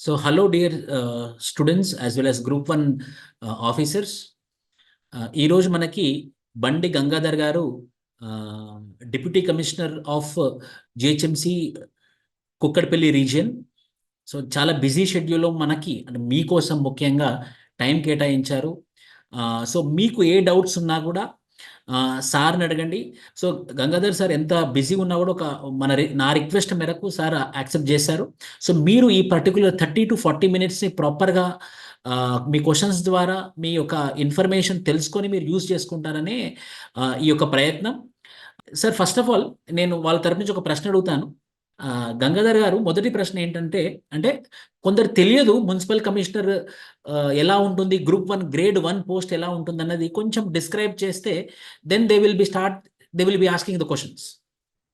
So, hello, dear students, as well as Group 1 officers. ఈ రోజు మనకి బండి గంగాధర్ గారు deputy commissioner of GHMC Kukkadapalli region. So చాలా బిజీ షెడ్యూల్లో మనకి అంటే మీకోసం ముఖ్యంగా టైం కేటాయించారు. సో మీకు ఏ డౌట్స్ ఉన్నా కూడా సార్ని అడగండి. సో గంగాధర్ సార్ ఎంత బిజీ ఉన్నా కూడా నా రిక్వెస్ట్ మేరకు సార్ యాక్సెప్ట్ చేశారు. సో మీరు ఈ పర్టికులర్ 30 to 40 మినిట్స్ని ప్రాపర్గా మీ క్వశ్చన్స్ ద్వారా మీ యొక్క ఇన్ఫర్మేషన్ తెలుసుకొని మీరు యూజ్ చేసుకుంటారనే ఈ యొక్క ప్రయత్నం. సార్, ఫస్ట్ ఆఫ్ ఆల్ నేను వాళ్ళ తరపు నుంచి ఒక ప్రశ్న అడుగుతాను. గంగాధర్ గారు, మొదటి ప్రశ్న ఏంటంటే, అంటే కొందరు తెలియదు మున్సిపల్ కమిషనర్ ఎలా ఉంటుంది, గ్రూప్ 1 గ్రేడ్ 1 పోస్ట్ ఎలా ఉంటుంది అన్నది కొంచెం డిస్క్రైబ్ చేస్తే then they will be asking the questions.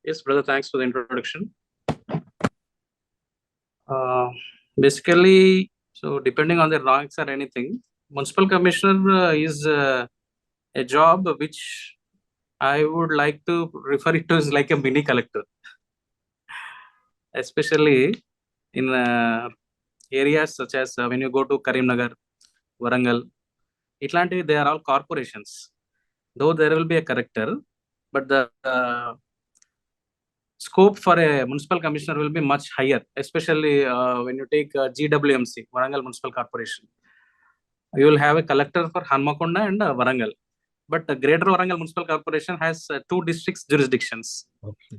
Yes, brother, thanks for the introduction. Basically, so depending on the ranks or anything, municipal commissioner is a job which I would like to refer it to as like a mini collector, especially in areas such as when you go to Karimnagar, Warangal, Itlanti, they are all corporations. Though there will be a collector, but the scope for a municipal commissioner will be much higher, especially when you take GWMC, Warangal Municipal Corporation. You will have a collector for Hanmakonda and Warangal. But the Greater Warangal Municipal Corporation has 2 districts jurisdictions. Okay.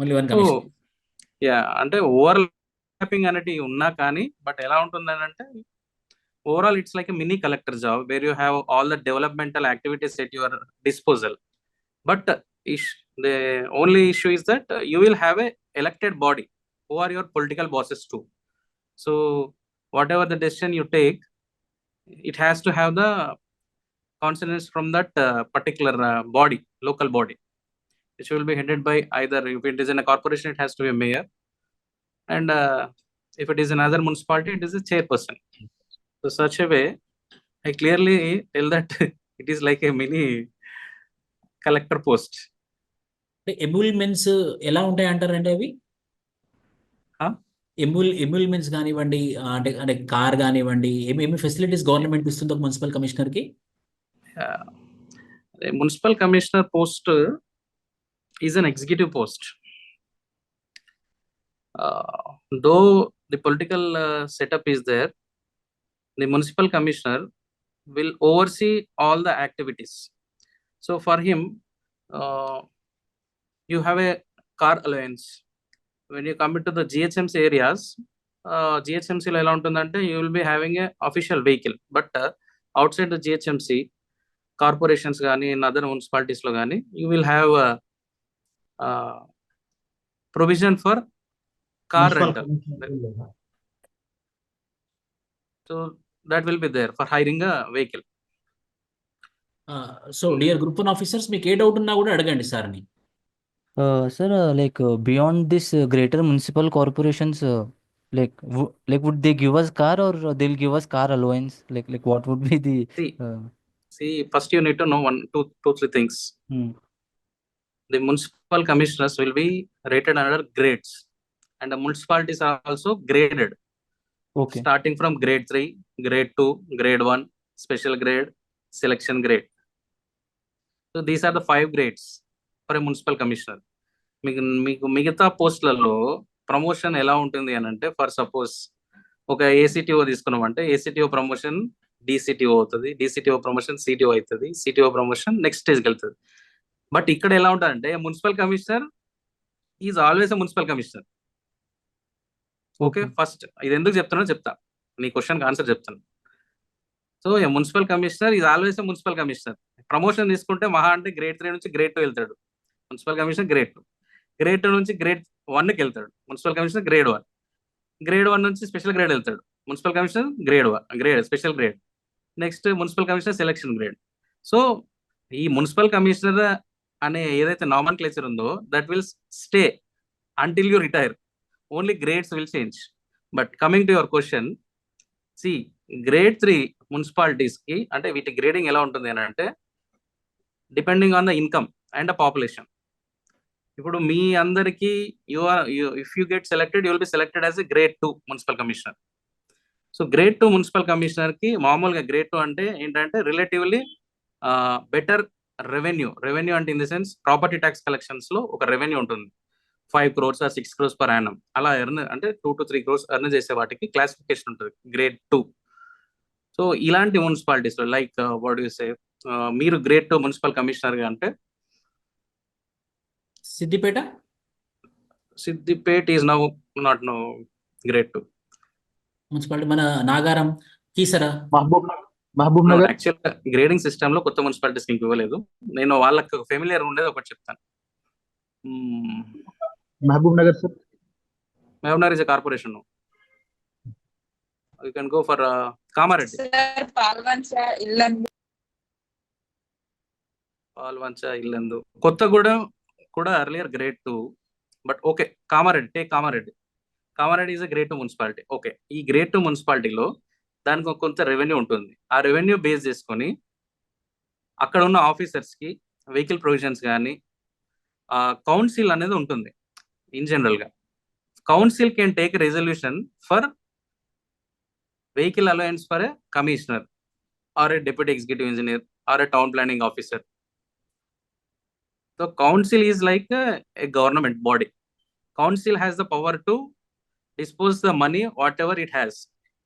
Only one commissioner. So, yeah, అంటే overlapping అనేది ఉన్నా కానీ but ఎలా ఉంటుందని అంటే overall it's like a mini collector job where you have all the developmental activities at your disposal. But the only issue is that you will have a elected body who are your political bosses too. So whatever the decision you take, it has to have the consonance from that particular body, local body, which will be headed by either, if it is in a corporation, it has to be a mayor, and if it is another municipality, it is a chairperson. So such a way, I clearly tell that it is like a mini collector post. ఎమ్యూల్మెంట్స్ ఎలా ఉంటాయి అంటారంటే అవి ఎమ్యూల్మెంట్స్ కానివ్వండి, అంటే car కానివ్వండి, ఏమి facilities government ఇస్తుందో municipal commissioner కి? Municipal commissioner post is an executive post. Though the political setup is there, the municipal commissioner will oversee all the activities. So for him, you have a car allowance. When you come into the GHMC areas, GHMC lo ela untundante, you will be having a official vehicle. But outside the GHMC, corporations gaani in other municipalities lo gaani, you will have provision for car rental. So that will be there for hiring a vehicle. So dear group 1 officers, మీకు ఏ doubt ఉన్నా కూడా అడగండి సార్ని. Sir, like beyond this greater municipal corporations, like would they give us car or they'll give us car allowance? Like what would be the see, first you need to know two, three things. The municipal commissioners will be rated under grades, and the municipalities are also graded. Okay. Starting from grade 3, grade 2, grade 1, special grade, selection grade. So these are the 5 grades for a municipal commissioner. మీకు మిగతా పోస్టులలో promotion ఎలా ఉంటుంది అని అంటే, for suppose ఒక ACTO తీసుకున్నామంటే ACTO promotion డిసిటిఓ అవుతుంది, డిసిటిఓ promotion CTO అవుతుంది, సిటిఓ ప్రమోషన్ నెక్స్ట్ స్టేజ్కి వెళ్తుంది. బట్ ఇక్కడ ఎలా ఉంటుందంటే municipal commissioner is always a municipal commissioner. Okay, first ఇది ఎందుకు చెప్తానో చెప్తా, నీ క్వశ్చన్కి ఆన్సర్ చెప్తాను. So A municipal commissioner is always a municipal commissioner. Promotion తీసుకుంటే మహా అంటే గ్రేడ్ 3 నుంచి గ్రేడ్ 2 వెళ్తాడు మున్సిపల్ కమిషనర్, గ్రేడ్ 2. గ్రేడ్ 2 నుంచి గ్రేడ్ 1కి వెళ్తాడు మున్సిపల్ కమిషనర్, గ్రేడ్ 1. గ్రేడ్ 1 నుంచి స్పెషల్ గ్రేడ్ వెళ్తాడు municipal commissioner, grade special grade. Next municipal commissioner selection grade. So ఈ మున్సిపల్ కమిషనర్ అనే ఏదైతే నామన్ క్లేచర్ ఉందో that will stay until you retire. Only grades will change. But coming to your question, C grade 3 municipalities కి అంటే వీటి grading ఎలా ఉంటుంది అని అంటే, depending on the income and the population. ఇప్పుడు మీ అందరికి if you get selected you will B selected as a grade 2 municipal commissioner. So grade 2 municipal commissioner కి మామూలుగా గ్రేడ్ 2 అంటే ఏంటంటే రిలేటివ్లీ బెటర్ రెవెన్యూ అంటే in the sense property tax collections లో ఒక రెవెన్యూ ఉంటుంది. 5 crores or 6 crores per annum అలా earn అంటే 2 to 3 crores ఎర్న్ చేసే వాటికి క్లాసిఫికేషన్ ఉంటుంది గ్రేడ్ 2. సో ఇలాంటి మున్సిపాలిటీస్ లో లైక్ వాట్ యు సే మీరు గ్రేడ్ 2 మున్సిపల్ కమిషనర్ గా అంటే Siddipet Siddipet is now not no grade 2. Municipality, మన Nagaram, Keesara. Mahabubnagar actual grading system లో కొత్త మున్సిపాలిటీస్ ఇంక ఇవ్వలేదు. నేను వాళ్ళకి ఫెమిలియర్ ఉండేది ఒకటి చెప్తాను. Mahbubnagar sir. Mahbubnagar is a corporation. You can go for Kamareddy. Sir Palvancha, Yellandu. Palvancha, Yellandu, Kothagudem కూడా earlier grade 2. But okay, Kamareddy, take Kamareddy. Kamareddy is a grade 2 municipality. Okay, ఈ గ్రేడ్ 2 మున్సిపాలిటీలో దానికి కొంత రెవెన్యూ ఉంటుంది. ఆ రెవెన్యూ బేస్ చేసుకొని అక్కడ ఉన్న ఆఫీసర్స్ కి వెహికల్ ప్రొవిజన్స్ కానీ కౌన్సిల్ అనేది ఉంటుంది. ఇన్ జనరల్ గా council can take resolution for vehicle allowance for a commissioner or a deputy executive engineer or a town planning officer. So council is like a government body. Council has the power to dispose the money whatever it has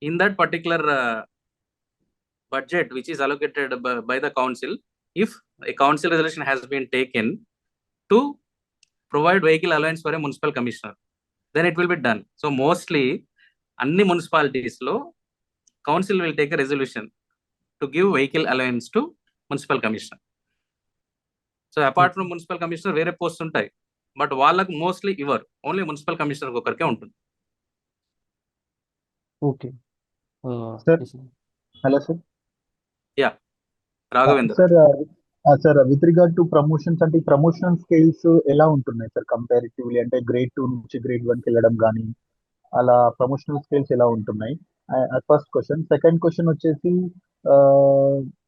in that particular budget which is allocated by the council. If a council resolution has been taken to provide vehicle allowance for a municipal commissioner, then it will be done. So mostly anni municipalities lo council will take a resolution to give vehicle allowance to municipal commissioner. So apart from municipal commissioner వేరే post ఉంటాయి, but వాళ్ళకు mostly ఇవ్వరు. Only municipal commissioner ఒకరికే ఉంటుంది. Okay sir. Hello sir. Raghavendra. Sir with regard to promotions, అంటే promotion scales ఎలా ఉంటున్నాయి sir comparatively? అంటే గ్రేడ్ 2 నుంచి గ్రేడ్ 1 కి వెళ్ళడం కానీ అలా ప్రమోషనల్ స్కేల్స్ ఎలా ఉంటున్నాయి? First question. సెకండ్ క్వశ్చన్ వచ్చేసి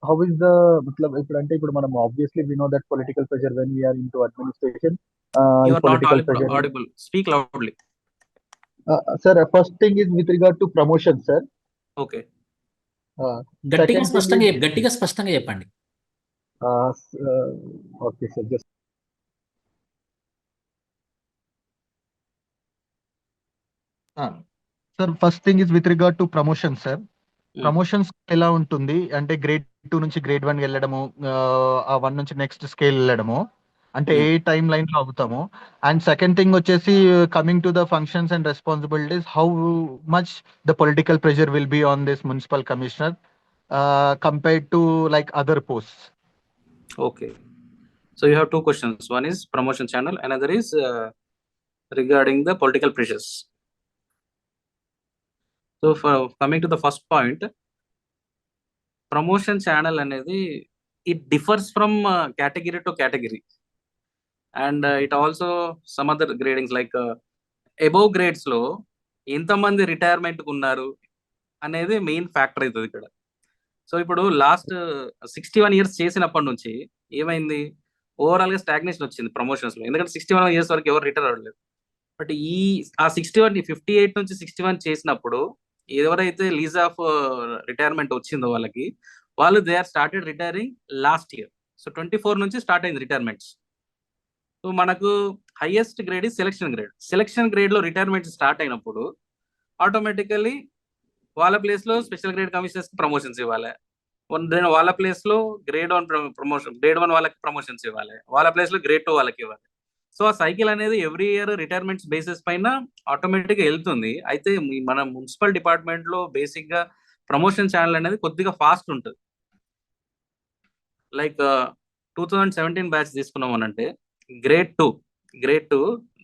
హౌ ఇస్ ద మతలబ్ ఇప్పుడు మనం obviously we know that political pressure when we're into administration. You are not audible. Speak loudly. Sir, first thing is with regard to promotion, sir. Okay. గట్టిగా స్పష్టంగా చెప్పండి. Okay, sir. Just sir, first thing is with regard to promotion, sir. Promotions ఎలా ఉంటుంది అంటే grade 2 నుంచి grade 1 వెళ్ళడము, ఆ 1 నుంచి నెక్స్ట్ స్కేల్ వెళ్ళడము, అంటే ఏ టైం లైన్ లో అవుతాము? అండ్ సెకండ్ థింగ్ వచ్చేసి coming to the functions and responsibilities, how much the political pressure will be on this municipal commissioner compared to like other posts? Okay. So you have two questions. One is promotion channel, another is regarding the political pressures. So for coming to the first point, promotion channel అనేది it differs from category to category, and it also some other gradings like above grades లో ఎంతమంది retirement ఉన్నారు అనేది main factor అవుతుంది ఇక్కడ. So ఇప్పుడు last 61 years చేసినప్పటి నుంచి ఏమైంది, ఓవరాల్ గా స్టాగ్నేషన్ వచ్చింది ప్రమోషన్స్ లో. ఎందుకంటే 61 years వరకు ఎవరు రిటైర్ అవ్వలేదు. బట్ ఆ 58 నుంచి 61 చేసినప్పుడు ఎవరైతే లీజ్ ఆఫ్ రిటైర్మెంట్ వచ్చిందో వాళ్ళు they are started retiring last year. So 24 నుంచి స్టార్ట్ అయింది రిటైర్మెంట్స్. సో మనకు highest grade is selection grade లో రిటైర్మెంట్ స్టార్ట్ అయినప్పుడు ఆటోమేటికల్లీ వాళ్ళ ప్లేస్ లో స్పెషల్ గ్రేడ్ కమిషనర్స్ కి ప్రమోషన్స్ ఇవ్వాలి. వాళ్ళ ప్లేస్ లో గ్రేడ్ 1 వాళ్ళకి ప్రమోషన్స్ ఇవ్వాలి. వాళ్ళ ప్లేస్ లో గ్రేడ్ 2 వాళ్ళకి ఇవ్వాలి. సో ఆ సైకిల్ అనేది ఎవ్రీ ఇయర్ రిటైర్మెంట్స్ బేసిస్ పైన ఆటోమేటిక్ గా వెళ్తుంది. అయితే మన మున్సిపల్ డిపార్ట్మెంట్ లో బేసిక్ గా ప్రమోషన్ ఛానల్ అనేది కొద్దిగా ఫాస్ట్ ఉంటుంది. లైక్ 2017 బ్యాచ్ తీసుకున్నాం అంటే grade 2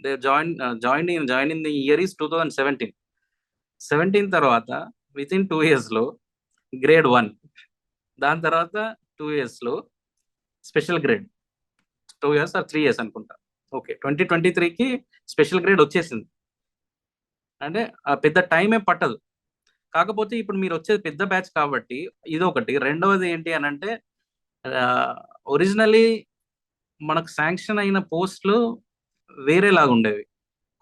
they join in the year is 2017 తర్వాత విత్ ఇన్ 2 years లో గ్రేడ్ 1, దాని తర్వాత 2 years లో special grade, 2 years or 3 years అనుకుంటా. ఓకే, 2023కి స్పెషల్ గ్రేడ్ వచ్చేసింది. అంటే పెద్ద టైం ఏం పట్టదు. కాకపోతే ఇప్పుడు మీరు వచ్చేది పెద్ద బ్యాచ్ కాబట్టి ఇది ఒకటి. రెండవది ఏంటి అని అంటే ఒరిజినలీ మనకు శాంక్షన్ అయిన పోస్టులు వేరేలాగా ఉండేవి.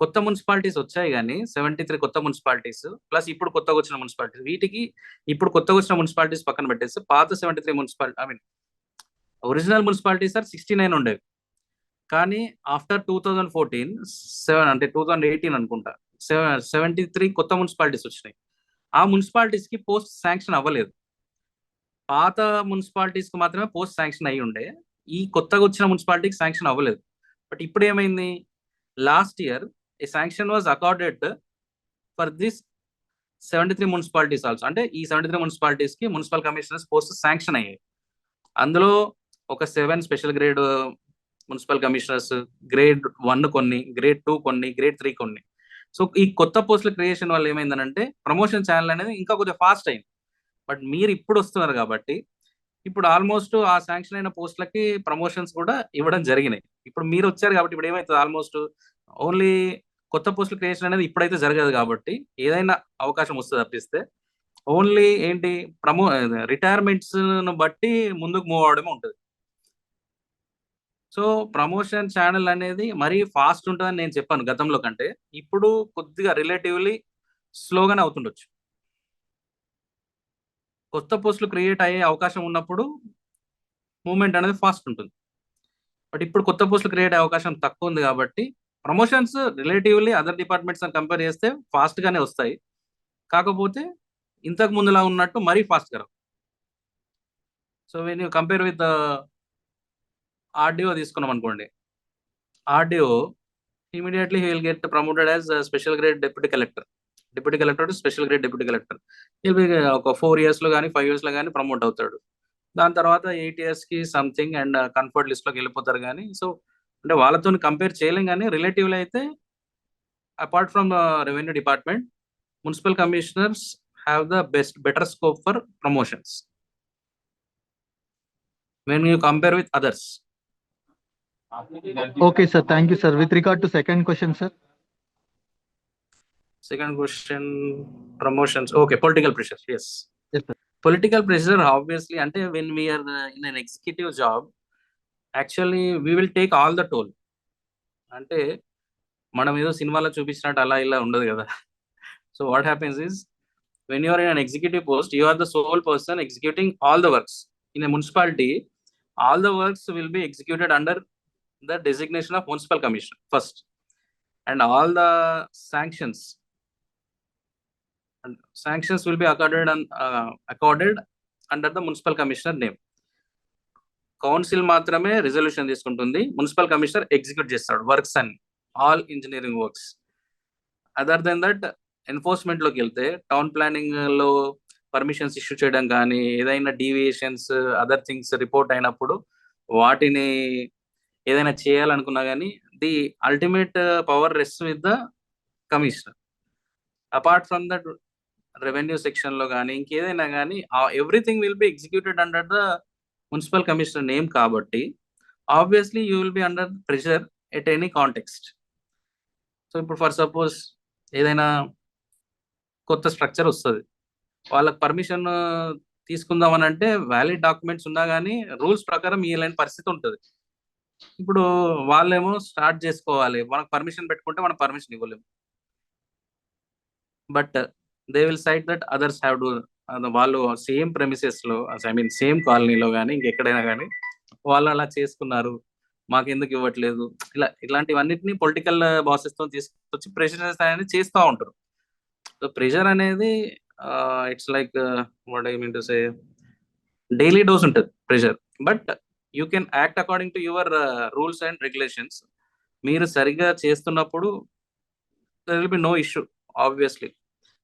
కొత్త మున్సిపాలిటీస్ వచ్చాయి కానీ 73 కొత్త మున్సిపాలిటీస్ ప్లస్ ఇప్పుడు కొత్తగా వచ్చిన మున్సిపాలిటీస్, వీటికి ఇప్పుడు కొత్తగా వచ్చిన మున్సిపాలిటీస్ పక్కన పెట్టేస్తే పాత 73 municipality, I mean original municipalities sir 69 ఉండేవి. కానీ ఆఫ్టర్ 2014 అంటే 2018 అనుకుంటా 73 కొత్త మున్సిపాలిటీస్ వచ్చినాయి. ఆ మున్సిపాలిటీస్ కి పోస్ట్ శాంక్షన్ అవ్వలేదు. పాత మున్సిపాలిటీస్ కి మాత్రమే పోస్ట్ శాంక్షన్ అయ్యి ఉండే, ఈ కొత్తగా వచ్చిన మున్సిపాలిటీకి శాంక్షన్ అవ్వలేదు. బట్ ఇప్పుడు ఏమైంది, last year A sanction was accorded for this 73 municipalities also. అంటే ఈ 73 మున్సిపాలిటీస్ కి మున్సిపల్ కమిషనర్స్ పోస్ట్ శాంక్షన్ అయ్యాయి. అందులో ఒక 7 special grade municipal commissioners, grade 1 కొన్ని, గ్రేడ్ 2 కొన్ని, గ్రేడ్ 3 కొన్ని. సో ఈ కొత్త పోస్టుల క్రియేషన్ వల్ల ఏమైందనంటే ప్రమోషన్ ఛానల్ అనేది ఇంకా కొంచెం ఫాస్ట్ అయింది. బట్ మీరు ఇప్పుడు వస్తున్నారు కాబట్టి ఇప్పుడు ఆల్మోస్ట్ ఆ శాంక్షన్ అయిన పోస్టులకి ప్రమోషన్స్ కూడా ఇవ్వడం జరిగినాయి. ఇప్పుడు మీరు వచ్చారు కాబట్టి ఇప్పుడు ఏమవుతుంది, ఆల్మోస్ట్ ఓన్లీ కొత్త పోస్టుల క్రియేషన్ అనేది ఇప్పుడైతే జరగదు కాబట్టి ఏదైనా అవకాశం వస్తుంది తప్పిస్తే ఓన్లీ ఏంటి రిటైర్మెంట్స్ బట్టి ముందుకు మూవ్ అవడమే ఉంటుంది. సో ప్రమోషన్ ఛానల్ అనేది మరీ ఫాస్ట్ ఉంటుందని నేను చెప్పాను గతంలో కంటే. ఇప్పుడు కొద్దిగా రిలేటివ్లీ స్లోగానే అవుతుండొచ్చు. కొత్త పోస్టులు క్రియేట్ అయ్యే అవకాశం ఉన్నప్పుడు మూవ్మెంట్ అనేది ఫాస్ట్ ఉంటుంది. బట్ ఇప్పుడు కొత్త పోస్టులు క్రియేట్ అయ్యే అవకాశం తక్కువ ఉంది కాబట్టి promotions relatively other departments compare చేస్తే ఫాస్ట్ గానే వస్తాయి. కాకపోతే ఇంతకు ముందులా ఉన్నట్టు మరీ ఫాస్ట్ గా. So when you compare with RDO తీసుకున్నాం అనుకోండి, RDO immediately he will get promoted as special grade deputy collector. Deputy collector to special grade deputy collector ఒక 4 years లో కానీ 5 years లో కానీ ప్రమోట్ అవుతాడు. దాని తర్వాత 8 years కి సంథింగ్ అండ్ కన్ఫర్ట్ లిస్ట్ లోకి వెళ్ళిపోతారు. కానీ సో అంటే వాళ్ళతో కంపేర్ చేయలేం. కానీ రిలేటివ్లీ అయితే apart from revenue department, municipal commissioners have the better scope for promotions when you compare with others. Okay, sir. Thank you, sir. With regard to second question, sir. Second question, promotions. Okay, political pressure. Yes. Yes, sir. Political pressure, obviously, until when we are in an executive job, actually we will take all the toll. అంటే మనం ఏదో సినిమాలో చూపించినట్టు అలా ఇలా ఉండదు కదా. So what happens is when you are in an executive post, you are the sole person executing all the works. In a municipality, all the works will be executed under the designation of municipal commissioner first, and all the sanctions will be accorded under the municipal commissioner name. Council మాత్రమే resolution తీసుకుంటుంది, municipal commissioner execute చేస్తాడు works and all engineering works. Other then that enforcement లోకి వెళ్తే town planning లో permissions issue చేయడం కానీ, ఏదైనా deviations other things report అయినప్పుడు వాటిని ఏదైనా చేయాలనుకున్నా కానీ the ultimate power rest with the commissioner. Apart from that revenue section లో కానీ ఇంకేదైనా కానీ everything will be executed under the municipal commissioner name కాబట్టి obviously you will be under pressure at any context. So ఇప్పుడు for suppose ఏదైనా కొత్త structure వస్తుంది, వాళ్ళకి పర్మిషన్ తీసుకుందాం అని అంటే వ్యాలిడ్ డాక్యుమెంట్స్ ఉన్నా కానీ రూల్స్ ప్రకారం ఇలాంటి పరిస్థితి ఉంటుంది. ఇప్పుడు వాళ్ళేమో స్టార్ట్ చేసుకోవాలి, మనకు పర్మిషన్ పెట్టుకుంటే మనం పర్మిషన్ ఇవ్వలేము. But they will cite that others have to, వాళ్ళు సేమ్ ప్రెమిసెస్ లో, ఐ మీన్ సేమ్ కాలనీలో కానీ ఇంకెక్కడైనా కానీ వాళ్ళు అలా చేసుకున్నారు, మాకు ఎందుకు ఇవ్వట్లేదు, ఇలాంటివన్నిటిని పొలిటికల్ బాసెస్ తో తీసుకొచ్చి ప్రెషర్ అనేది చేస్తూ ఉంటారు. సో ప్రెషర్ అనేది it's like what I mean to say daily dose ఉంటుంది pressure. But you can act according to your rules and regulations. మీరు సరిగ్గా చేస్తున్నప్పుడు there will be no issue obviously.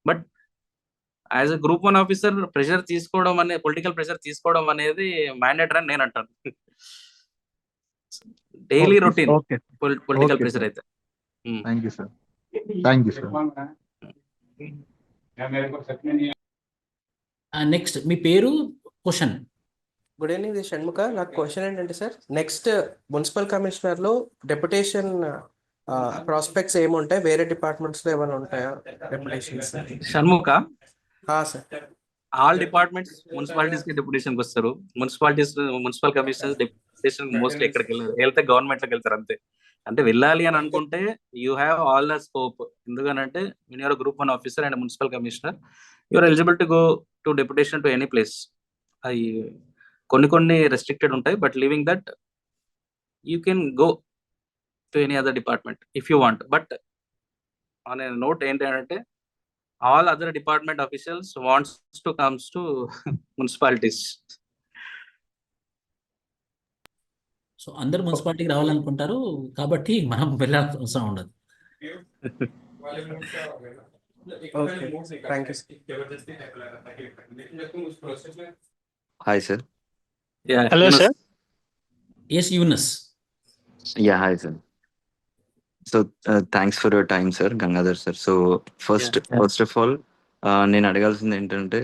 But as a group 1 officer pressure తీసుకోవడం అనేది, political pressure తీసుకోవడం అనేది mandatory అని నేను అంటాను. డైలీ రొటీన్ పొలిటికల్ ప్రెషర్ అయితే. Thank you sir. Thank you sir. Next మీ పేరు, క్వశ్చన్. గుడ్ ఈవినింగ్, ఇది షణ్ముఖ. నాకు క్వశ్చన్ ఏంటంటే సార్, నెక్స్ట్ మున్సిపల్ కమిషనర్ లో డెప్యుటేషన్ ప్రాస్పెక్ట్స్ ఏముంటాయి, వేరే డిపార్ట్మెంట్స్ లో ఏమైనా ఉంటాయా deputations? Shanmukha, sir all departments municipalities కి డెప్యుటేషన్ వస్తారు. మున్సిపల్ కమిషనర్స్ డెప్యుటేషన్ మోస్ట్లీ ఎక్కడికి వెళ్తే గవర్నమెంట్ లోకి వెళ్తారు అంతే. అంటే వెళ్ళాలి అని అనుకుంటే you have all the scope. ఎందుకనంటే when you are a group 1 officer and a municipal commissioner, you are eligible to go to deputation to any place. అవి కొన్ని రెస్ట్రిక్టెడ్ ఉంటాయి, but living that you can go to any other department if you want. But on note ఏంటంటే all other department officials wants to comes to municipalities. So అందరు మున్సిపాలిటీకి రావాలనుకుంటారు కాబట్టి మనం వెళ్ళాల్సిన అవసరం ఉండదు. Okay, thank you. Hi, sir. Yeah. Hello, Yunus. sir. Yes Yunus. Yeah, hi, sir. So, thanks for your time, sir, Gangadhar, sir. So, first of all, నేను అడగాల్సింది ఏంటంటే,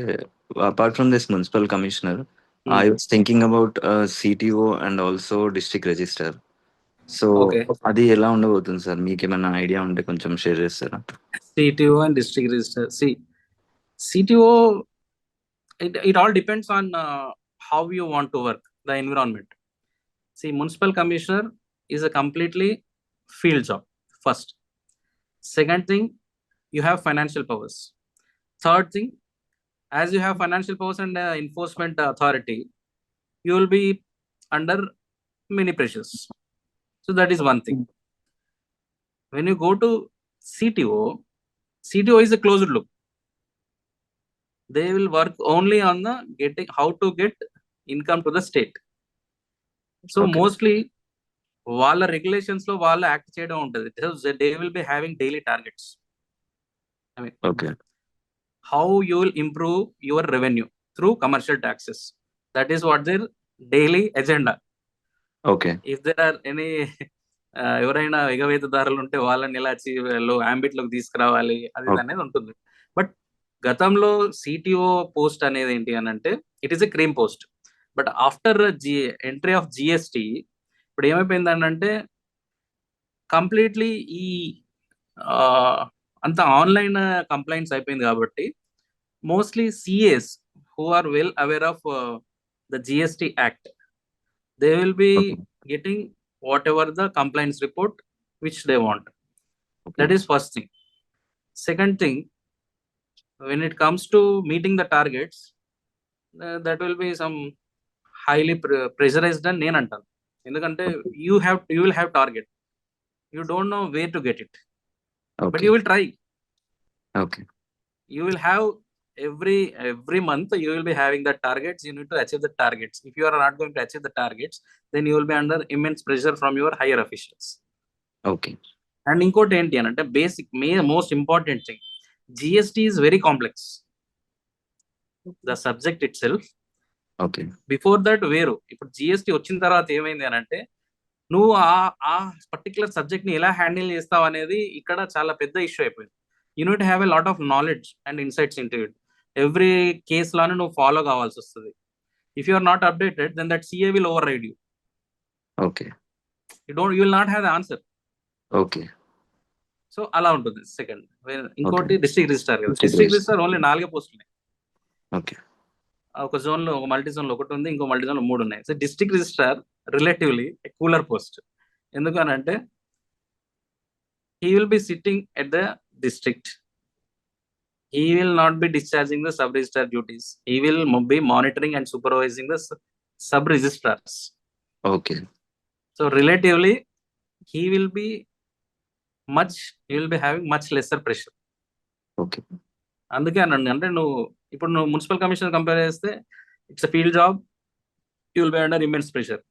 apart from this municipal commissioner, I was thinking about CTO and also district register. So, Okay. అది ఎలా ఉండబోతుంది sir? మీకు ఏమైనా idea ఉంటే కొంచెం షేర్ చేస్తారా? CTO and district register. See, CTO, it all depends on how you want to work, the environment. See, municipal commissioner is a completely field job, first. Second thing, you have financial powers. Third thing, as you have financial powers and enforcement authority, you will be under many pressures. So that is one thing. When you go to CTO is a closed loop. They will work only on the getting how to get income to the state. So Okay. mostly వాళ్ళ regulations లో వాళ్ళు act చేయడం ఉంటుంది. They will be having daily targets. I mean, Okay. how you will improve your revenue through commercial taxes. That is what their daily agenda. Okay. If there are any ఎవరైనా ఎగవేతదారులు ఉంటే వాళ్ళని ఇలా లోకి తీసుకురావాలి అది Okay. అనేది ఉంటుంది. బట్ గతంలో సిటిఓ పోస్ట్ అనేది ఏంటి అని అంటే it is a cream post. But after entry of GST ఇప్పుడు ఏమైపోయింది అంటే కంప్లీట్లీ ఈ అంత ఆన్లైన్ కంప్లైంట్స్ అయిపోయింది కాబట్టి mostly CAs who are well aware of the GST act, they will be Okay. getting whatever the complaints report which they want. Okay. That is first thing. Second thing, when it comes to meeting the targets, that will be some highly pressurized అని నేను అంటాను. ఎందుకంటే you will have target, you don't know where to get it, but Okay. you will try. Okay. You will have every month you will be having the targets. You need to achieve the targets. If you are not going to achieve the targets, then you will be under immense pressure from your higher officials. Okay. And ఇంకోటి ఏంటి అని అంటే basic most important thing, GST is very complex. The subject it self. Okay. Before that వేరు. ఇప్పుడు GST వచ్చిన తర్వాత ఏమైంది అని అంటే నువ్వు ఆ పర్టికులర్ సబ్జెక్ట్ ని ఎలా హ్యాండిల్ చేస్తావు అనేది ఇక్కడ చాలా పెద్ద ఇష్యూ అయిపోయింది. You need have a lot of knowledge and insights into it. Every case లాను నువ్వు ఫాలో కావాల్సి వస్తుంది. If you are not updated then that CA will override you. Okay. You will not have the answer. Okay. So అలా ఉంటుంది. Second ఇంకోటి district registrar కదా. District district registrar. Registrar only 4 పోస్టులు. Okay. ఒక zone లో, ఒక multi zone లో ఒకటి ఉంది, ఇంకో మల్టీ జోన్ లో 3 ఉన్నాయి. So district registrar relatively cooler post. ఎందుకనంటే he will be sitting at the district. He will not be discharging the sub registrar duties. He will be monitoring and supervising the sub registrars. Okay. So relatively he will be having much lesser pressure. Okay. అందుకే అనండి, అంటే ఇప్పుడు నువ్వు municipal commissioner compare చేస్తే it's a field job, you will be under immense pressure.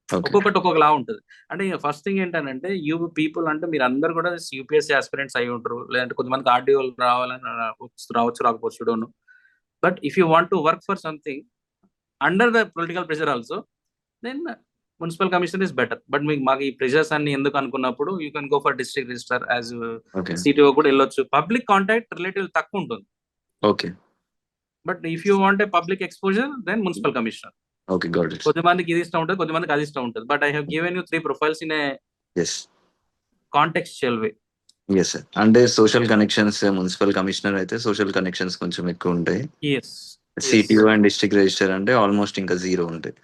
Okay. ఒక్కొక్కటి ఒక్కొక్కలా ఉంటుంది. అంటే ఫస్ట్ థింగ్ ఏంటంటే యూ పీపుల్ అంటే మీరు అందరు కూడా యూపీఎస్సీ ఆస్పిరెంట్స్ అయి ఉంటారు, లేదంటే కొంతమందికి ఆర్డీఓలు రావాలని రావచ్చు, రాకపోవచ్చు, don't know. But if you want to work for something under the political pressure also, then municipal commissioner is better. But మాకు ఈ ప్రెషర్స్ అన్ని ఎందుకు అనుకున్నప్పుడు you can go for district registrar. As Okay. CTO కూడా వెళ్ళొచ్చు. Public contact relative తక్కువ ఉంటుంది. Okay. But if you want a public exposure then municipal commissioner. Okay. Got it. కొద్దిమందికి ఇది ఇష్టం ఉంటుంది, కొద్దిమందికి అది ఇష్టం ఉంటుంది. But I have given you 3 profiles in a Yes. contextual way. Yes, sir. అంటే సోషల్ కనెక్షన్స్ మున్సిపల్ కమిషనర్ అయితే సోషల్ కనెక్షన్స్ కొంచెం ఎక్కువ ఉంటాయి. Yes. CTO and district register అంటే ఆల్మోస్ట్ ఇంకా 0 ఉంటాయి.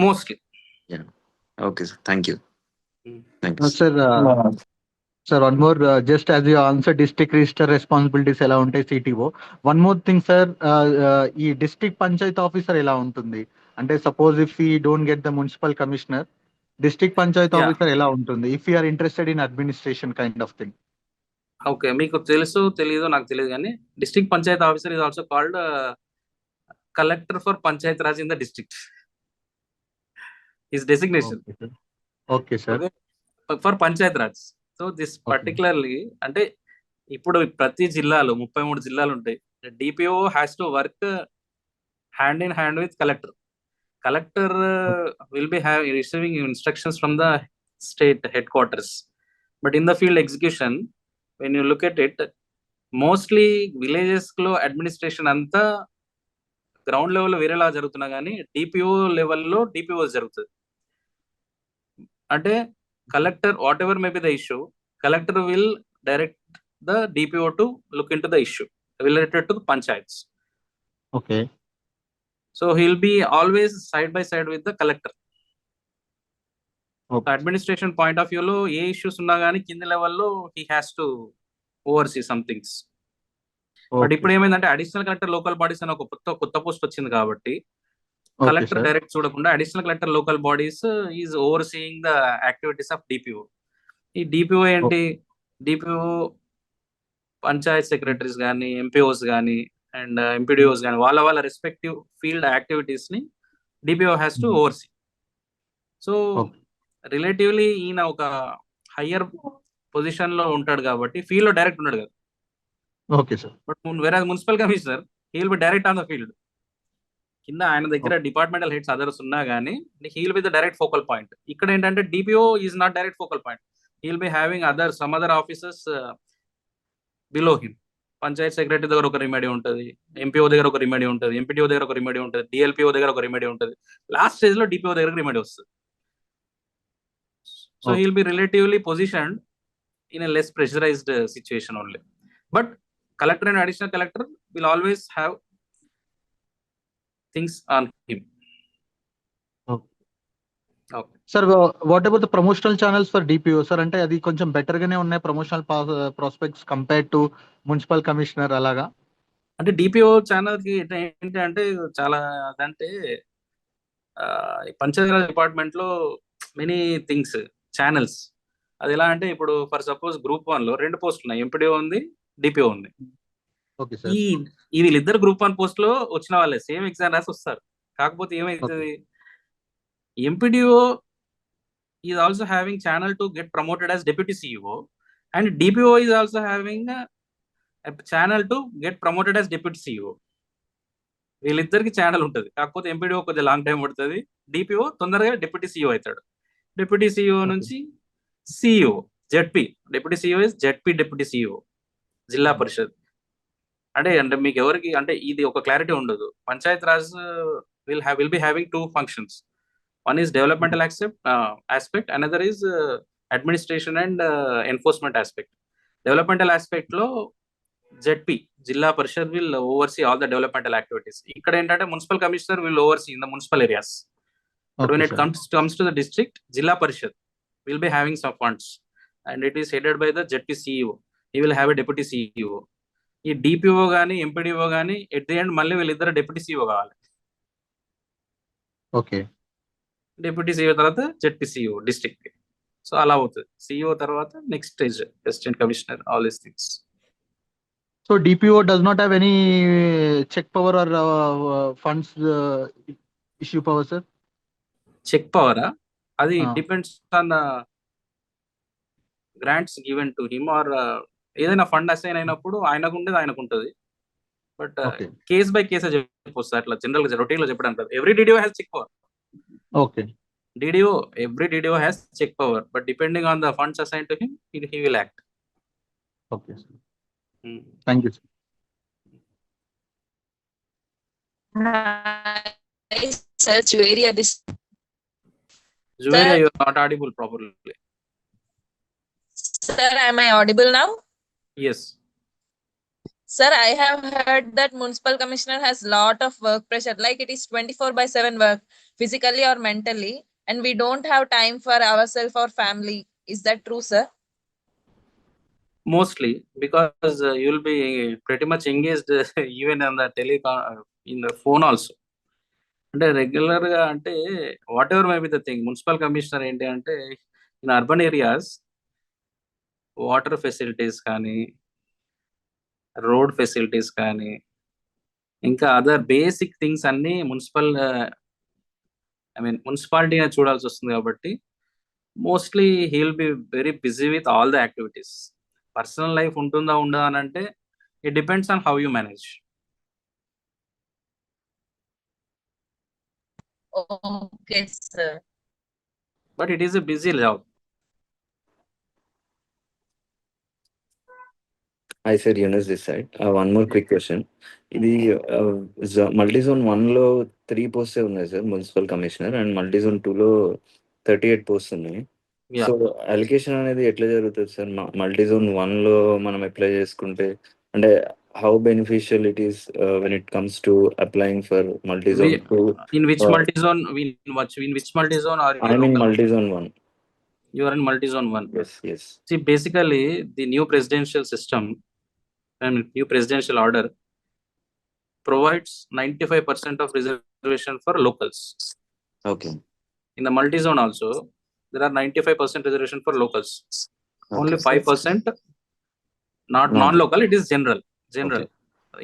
Mostly. Okay sir, thank you. Thanks. Sir, one more, just as you answer district register responsibilities ఎలా ఉంటాయి CTO, one more thing sir, ఈ district పంచాయత్ ఆఫీసర్ ఎలా ఉంటుంది అంటే suppose if we don't get the municipal commissioner, district Panchayat Yeah. Officer ఎలా ఉంటుంది if we are interested in administration kind of thing? Okay, మీకు తెలుసు తెలీదు నాకు తెలియదు కానీ district Panchayat officer is also called collector for Panchayat Raj in the district. His designation Okay sir. For Panchayat Raj. So this particularly అంటే ఇప్పుడు ప్రతి జిల్లాలో 33 జిల్లాలు ఉంటాయి. DPO has to work hand in hand with collector. Collector will be receiving instructions from the state head quarters. But in the field execution when you look at it, mostly villages లో administration అంతా ground లెవెల్లో వేరేలా జరుగుతున్నా కానీ DPO లెవెల్లో DPO జరుగుతుంది. అంటే collector what ever may be the issue, collector will direct the DPO to look in to the issue related to the panchayats. Okay. So he'll be always side by side with the collector. Okay. Administration point of వ్యూలో ఏ issues ఉన్నా కానీ కింది లెవెల్లో he has to overseas some things. But Okay. ఇప్పుడు ఏమైందంటే additional collector local bodies అని ఒక కొత్త పోస్ట్ వచ్చింది కాబట్టి Okay, కలెక్టర్ sir. డైరెక్ట్ చూడకుండా additional collector local bodies is overseeing the activities of DPO. ఈ డిపిఓ ఏంటి, డిపిఓ పంచాయత్ సెక్రటరీస్ కానీ ఎంపీఓస్ కానీ అండ్ ఎంపీడీఓస్ కానీ వాళ్ళ రెస్పెక్టివ్ ఫీల్డ్ యాక్టివిటీస్ ని DPO has to overseas. So Okay. Relatively ఈయన ఒక హయ్యర్ పొజిషన్ లో ఉంటాడు కాబట్టి ఫీల్డ్ లో డైరెక్ట్ ఉన్నాడు కదా. Okay sir. బట్ వేరే municipal commissioner he will be direct on the field. కింద ఆయన దగ్గర డిపార్ట్మెంటల్ హెడ్స్ అదర్స్ ఉన్నా కానీ he will be the direct focal point. ఇక్కడ ఏంటంటే DPO is not direct focal point. He will be having some other officers below him. Panchayat secretary దగ్గర ఒక remedy ఉంటుంది, ఎంపీఓ దగ్గర ఒక రెమెడీ ఉంటుంది, ఎంపీటీఓ దగ్గర ఒక రెమెడీ ఉంటుంది, డిఎల్పిఓ దగ్గర ఒక రెమెడీ ఉంటుంది. లాస్ట్ స్టేజ్ లో డిపిఓ దగ్గర రెమెడీ వస్తుంది. So he will be relatively positioned in a less pressurised situation only. But collector and additional collector will always have things on him. Okay. Sir, what about the promotional channels for DPO, sir? అంటే అది కొంచెం better గానే ఉన్నాయి promotional prospects compared to municipal commissioner అలాగా? అంటే DPO channel కి ఏంటి అంటే చాలా అదంటే పంచాయతీరాజ్ డిపార్ట్మెంట్ లో మెనీ థింగ్స్ ఛానల్స్. అది ఎలా అంటే ఇప్పుడు ఫర్ సపోజ్ గ్రూప్ 1 లో 2 పోస్టులు ఉన్నాయి, ఎంపీడీఓ ఉంది, డిపిఓ ఉంది. Okay sir. ఈ వీళ్ళిద్దరు గ్రూప్ 1 పోస్ట్ లో వచ్చిన వాళ్ళే సేమ్ ఎగ్జామ్ రాసి వస్తారు. కాకపోతే ఏమైతుంది, MPDO is also having channel to get promoted as deputy CEO and DPO is also having channel to get promoted as deputy CEO. వీళ్ళిద్దరికి ఛానల్ ఉంటుంది. కాకపోతే ఎంపీడీఓ కొద్దిగా లాంగ్ టైం పడుతుంది, డిపిఓ తొందరగా డెప్యూటీ సిఇఓ అవుతాడు. డెప్యూటీ సిఇఓ నుంచి CEO, ZP deputy CEO is ZP deputy CEO జిల్లా పరిషత్. అంటే మీకు ఎవరికి అంటే ఇది ఒక క్లారిటీ ఉండదు. Panchayat Raj will be having 2 functions. One is developmental aspect, another is administration and enforcement aspect. Developmental aspect lo ZP Jilla Parishad will oversee all the developmental activities. Ikkada entante municipal commissioner will oversee in the municipal areas. But when it comes to the district, Jilla Parishad will be having some funds and it is headed by the ZP CEO. He will have a deputy CEO. ఈ DPO కానీ MPDO కానీ at the end మళ్ళీ వీళ్ళిద్దరు deputy CEO కావాలి. Okay. Deputy CEO తర్వాత ZP CEO district. So అలా అవుతుంది. CEO తర్వాత next stage assistant commissioner, all these things. So DPO does not have any check power or funds issue power sir? Check పవరా? అది depends on grants given to him or ఏదైనా fund assign అయినప్పుడు ఆయనకు ఉండేది ఆయనకు ఉంటుంది. But case by case చెప్పొస్తుంది. అట్లా general గా రొటీన్ లో చెప్పడం కాదు. Every DDO has check power. Okay. Every DDO has check power, but depending on the funds assigned to him, he will act. Okay, sir. Thank you, sir. Hi, sir, Juveria this. Juveria, you are not audible properly. Sir, am I audible now? Yes. Sir, I have heard that municipal commissioner has lot of work pressure, like it is 24/7 work, physically or mentally. and we don't have time for ourselves or family. Is that true, sir? Mostly because you'll be pretty much engaged even on the in the phone also. అంటే regular గా అంటే what ever may be the thing, municipal commissioner ఏంటి అంటే in urban areas water facilities కానీ, road facilities కానీ, ఇంకా other basic things అన్ని municipality చూడాల్సి వస్తుంది. కాబట్టి mostly he will be very busy with all the activities. Personal life ఉంటుందా ఉండదా అని అంటే it depends on how you manage. Okay, sir. But it is a busy job. Hi sir, Yunus this side. One more quick question. ఇది multizone 1 లో 3 posts ఉన్నాయి sir, municipal commissioner, and multizone 2 లో 38 posts ఉన్నాయి. Yeah. So allocation అనేది ఎట్లా జరుగుతుంది sir? Multizone 1 లో మనం అప్లై చేసుకుంటే అంటే how beneficial it is when it comes to applying for multizone 2? In which multi-zone? In which multi-zone are you? I mean multi-zone 1. You are in multi-zone 1. Yes. See, basically, the new presidential system and new presidential order provides 95% of reservation for locals. Okay. In the multi-zone also, there are 95% reservation for locals. Only 5% not non-local. It is general. Okay.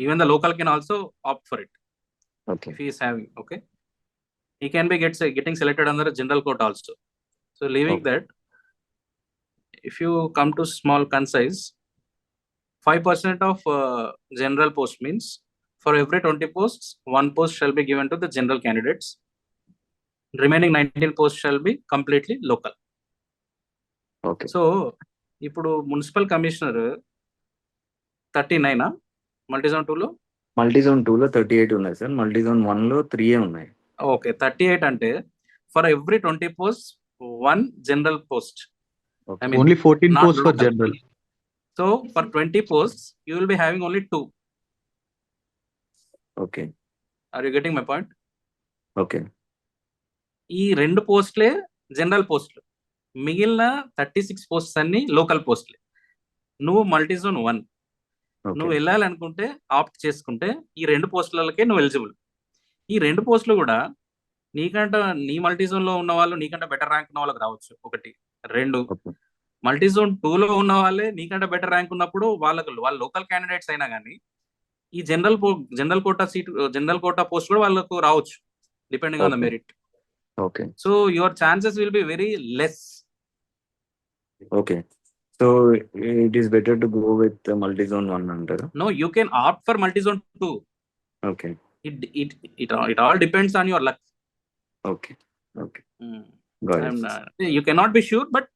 Even the local can also opt for it. Okay. If he is having, okay, he can be getting selected under a general quota also. So leaving that, if you come to small concise, 5% of general post means for every 20 posts, 1 post shall be given to the general candidates. Remaining 19 posts shall be completely local. Okay. So ఇప్పుడు municipal commissioner 39 multizone 2 లో? Multizone 2 లో 38 ఉన్నాయి sir, multizone 1 లో 3 ఉన్నాయి. Okay, 38 అంటే for every 20 post 1 general post. Okay. Only 14 not posts for local. general. So for 20 posts you will be having only 2. Okay. Are you getting my point? Okay. ఈ 2 పోస్టులే general పోస్టులు, మిగిలిన 36 posts అన్ని local పోస్టులే. నువ్వు multizone 1 నువ్వు వెళ్ళాలనుకుంటే opt చేసుకుంటే ఈ 2 పోస్టులకే నువ్వు ఎలిజిబుల్. ఈ 2 పోస్టులు కూడా నీకంట నీ మల్టీజోన్ లో ఉన్న వాళ్ళు నీకంటే బెటర్ ర్యాంక్ ఉన్న వాళ్ళకి రావచ్చు. 1 2 మల్టీజోన్ 2 లో ఉన్న వాళ్ళే నీకంటే బెటర్ ర్యాంక్ ఉన్నప్పుడు వాళ్ళ లోకల్ క్యాండిడేట్స్ అయినా కానీ ఈ జనరల్ కోటా పోస్ట్ కూడా వాళ్ళకు రావచ్చు, depending on the merit. Okay. So your chances will be very less. Okay. So it is better to go with multi-zone 1 అంటారు? No, you can opt for multi-zone 2. Okay. It all depends on your luck. Okay. Got it. You cannot be sure, but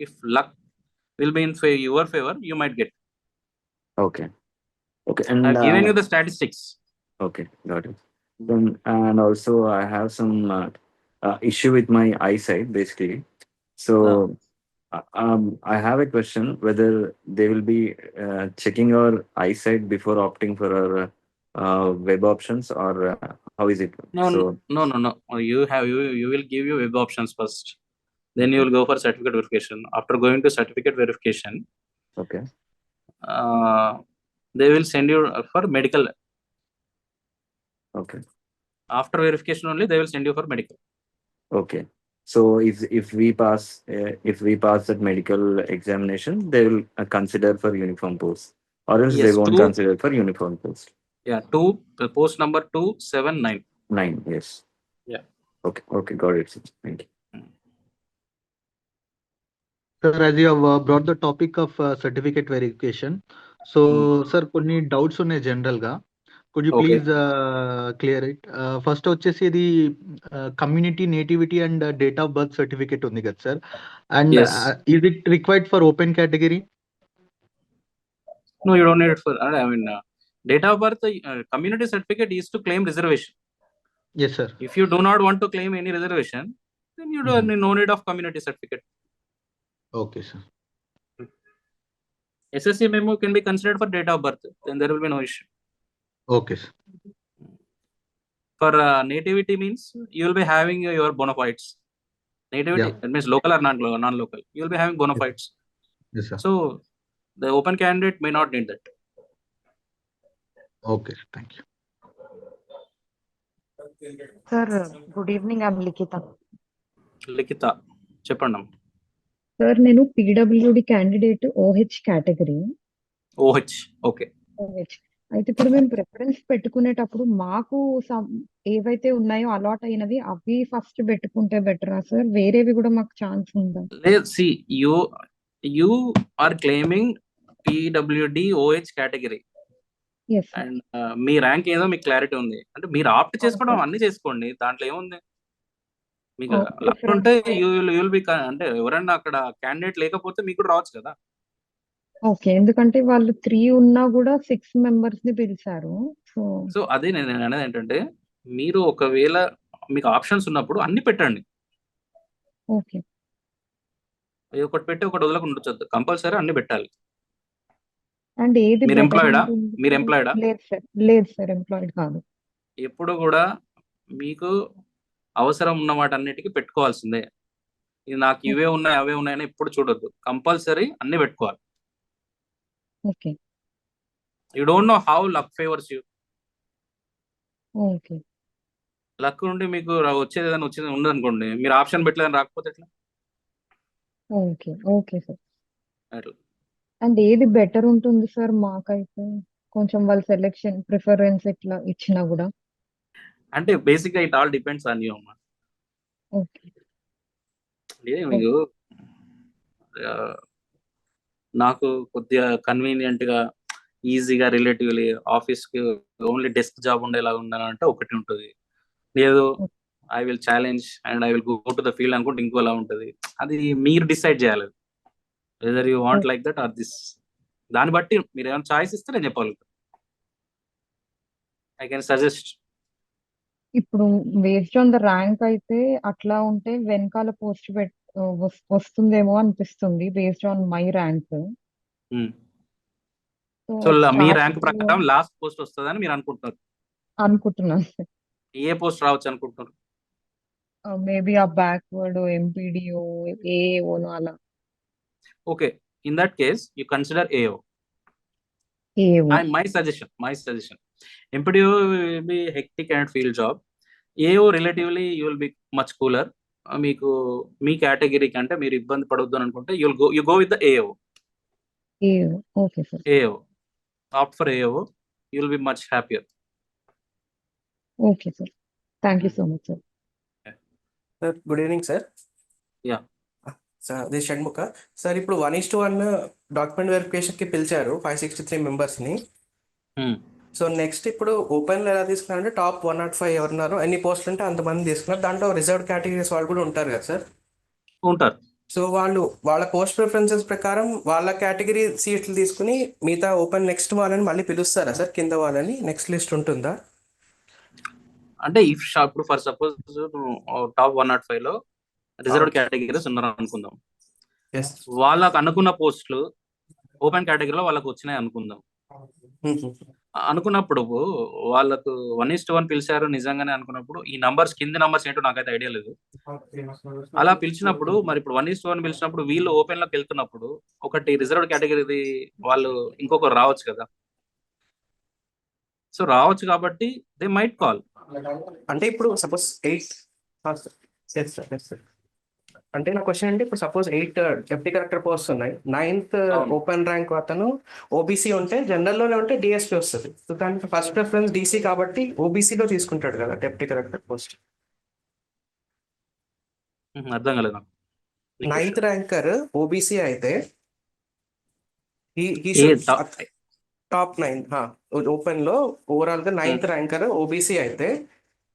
if luck will be in your favor, you might get. Okay. And I've given you the statistics. Okay, got it. Then, and also I have some issue with my eyesight basically. So I have a question whether they will be checking our eyesight before opting for our web options, or how is it? No. You will give you web options first. Then you will go for certificate verification. After going to certificate verification, Okay. They will send you for medical. Okay. After verification only they will send you for medical. Okay. So if we pass that medical examination, they will consider for uniform post, or else Yes, they won't consider for uniform post. Yeah, post number 279. 9, yes. Yeah. Okay, got it. Thank you. Sir, as you have brought the topic of certificate verification, so sir కొన్ని doubts ఉన్నాయి general గా. Could you please clear it? First వచ్చేసి ఇది community nativity and date of birth certificate ఉంది కదా sir, and Yes. Is it required for open category? No, you don't need it for. Date of birth, community certificate is to claim reservation. Yes sir. If you do not want to claim any reservation, then you don't no need of community certificate. Okay sir. SSC memo can be considered for date of birth, then there will be no issue. Okay sir. For nativity means you will be having your bona fides. Nativity, Yeah. that means local or non-local. You will be having bona Yes. fides. Yes, sir. So the open candidate may not need that. Okay, thank you. Sir, good evening. I'm Likita. లిఖిత చెప్పండి. Sir నేను PWD candidate OH category. OH, okay. OH అయితే ఇప్పుడు మేము preference పెట్టుకునేటప్పుడు మాకు ఏవైతే ఉన్నాయో allot అయినవి అవి ఫస్ట్ పెట్టుకుంటే బెటరా సార్? వేరేవి కూడా మాకు ఛాన్స్ ఉందా? లేదు, see you are claiming PWD OH category yes sir. అండ్ మీ ర్యాంక్ ఏదో మీకు క్లారిటీ ఉంది అంటే మీరు ఆప్ట్ అవును చేసుకోవడం సార్. అన్ని చేసుకోండి, దాంట్లో ఏముంది. మీకు ఓకే లక్ సార్. ఉంటే యూల్ బి అంటే ఎవరన్నా అక్కడ క్యాండిడేట్ లేకపోతే మీకు కూడా రావచ్చు కదా. ఓకే, ఎందుకంటే వాళ్ళు 3 ఉన్నా కూడా 6 మెంబర్స్ ని పిలిచారు. సో అదే నేను అనేది ఏంటంటే, మీరు ఒకవేళ మీకు ఆప్షన్స్ ఉన్నప్పుడు అన్ని పెట్టండి. ఓకే. ఒకటి పెట్టి ఒకటి వదలకుండా ఉండొచ్చు, కంపల్సరీ అన్ని పెట్టాలి. అండ్ ఏది మీరు బెటర్ ఎంప్లాయిడా? ఉంటుంది? మీరు ఎంప్లాయిడా? లేదు సార్, ఎంప్లాయిడ్ కాదు. ఎప్పుడు కూడా మీకు అవసరం ఉన్న వాటన్నిటికీ పెట్టుకోవాల్సిందే. ఇది నాకు ఇవే ఉన్నాయి అవే ఉన్నాయని ఎప్పుడు చూడొద్దు, కంపల్సరీ అన్ని పెట్టుకోవాలి. Okay. You don't know how luck favours you. Okay. Luck నుండి మీకు వచ్చేది ఏదైనా వచ్చేది ఉండదు అనుకోండి, మీరు ఆప్షన్ పెట్టలేదని రాకపోతే ఎట్లా? ఓకే. Okay sir. అట్లా. అండ్ ఏది బెటర్ ఉంటుంది సార్ మాకైతే? కొంచెం వాళ్ళ సెలెక్షన్ ప్రిఫరెన్స్ ఇట్లా ఇచ్చినా కూడా. అంటే బేసిక్ గా it all depends on you అమ్మా. ఓకే. మీకు నాకు కొద్దిగా కన్వీనియంట్ గా ఈజీగా రిలేటివ్లీ ఆఫీస్ కి ఓన్లీ డెస్క్ జాబ్ ఉండేలా ఉండాలంటే ఒకటి ఉంటుంది. లేదు I will challenge and I will go to the field అనుకుంటే ఇంకోలా ఉంటుంది. అది మీరు డిసైడ్ చేయాలి, whether you want like that or this. దాన్ని బట్టి మీరు ఏమైనా చాయిస్ ఇస్తే నేను చెప్పాలి, ఐ కెన్ సజెస్ట్. ఇప్పుడు బేస్డ్ ఆన్ ద ర్యాంక్ అయితే అట్లా ఉంటే వెనకాల పోస్ట్ వస్తుందేమో అనిపిస్తుంది based on my rank. So me rank ప్రకారం లాస్ట్ పోస్ట్ వస్తుందని మీరు అనుకుంటున్నారు? అనుకుంటున్నాను సార్. ఏ పోస్ట్ రావచ్చు అనుకుంటున్నారు? మేబీ ఆ బ్యాక్వర్డ్ ఎంపీడీఓ ఏఓను అలా. Okay, in that case you consider AO. AO. My suggestion. MPDO will be hectic and field job. AO relatively you will be much cooler. మీకు మీ category కంటే మీరు ఇబ్బంది పడొద్దు అని అనుకుంటే you go with the AO. AO. Okay sir. AO. Opt for AO. You will be much happier. Okay sir. Thank you so much sir. Sir good evening sir. Yeah sir this Shanmukha. Sir ఇప్పుడు 1:1 document వెరిఫికేషన్కి పిలిచారు 563 మెంబర్స్ని. So next ఇప్పుడు ఓపెన్లో ఎలా తీసుకున్నారంటే top 105 ఎవరున్నారు, ఎన్ని పోస్టులు ఉంటే అంతమంది తీసుకున్నారు. దాంట్లో రిజర్వ్డ్ కేటగిరీస్ వాళ్ళు కూడా ఉంటారు కదా సార్? ఉంటారు. సో వాళ్ళ పోస్ట్ ప్రిఫరెన్సెస్ ప్రకారం వాళ్ళ కేటగిరీ సీట్లు తీసుకుని మిగతా ఓపెన్ నెక్స్ట్ వాళ్ళని మళ్ళీ పిలుస్తారా సార్? కింద వాళ్ళని నెక్స్ట్ లిస్ట్ ఉంటుందా? అంటే ఇప్పుడు ఫర్ సపోజ్ టాప్ 105 లో రిజర్వ్డ్ కేటగిరీస్ ఉన్నారు అనుకుందాం. వాళ్ళకు అనుకున్న పోస్టులు ఓపెన్ కేటగిరీలో వాళ్ళకు వచ్చినాయి అనుకుందాం. అనుకున్నప్పుడు వాళ్ళకు 1:1 పిలిచారు నిజంగానే అనుకున్నప్పుడు ఈ నంబర్స్ కింది నంబర్స్ ఏంటో నాకైతే ఐడియా లేదు. అలా పిలిచినప్పుడు మరి ఇప్పుడు 1:1 పిలిచినప్పుడు వీళ్ళు ఓపెన్ లోకి వెళ్తున్నప్పుడు ఒకటి రిజర్వ్డ్ కేటగిరీ వాళ్ళు ఇంకొకరు రావచ్చు కదా. సో రావచ్చు కాబట్టి దే మైట్ కాల్. అంటే ఇప్పుడు సపోజ్ 8 అంటే నా క్వశ్చన్ అంటే ఇప్పుడు సపోజ్ 8 డెప్యూటీ కలెక్టర్ పోస్ట్ ఉన్నాయి, 9th ఓపెన్ ర్యాంక్ అతను ఓబీసీ ఉంటే జనరల్లోనే ఉంటే డిఎస్పీ వస్తుంది. సో దానికి ఫస్ట్ ప్రిఫరెన్స్ డీసీ కాబట్టి ఓబీసీలో తీసుకుంటాడు కదా డెప్యూటీ కలెక్టర్ పోస్ట్. అర్థం కాలేదు. 9th ర్యాంకర్ ఓబీసీ అయితే టాప్ 9 ఓపెన్ లో ఓవరాల్ గా 9th ర్యాంకర్ ఓబీసీ అయితే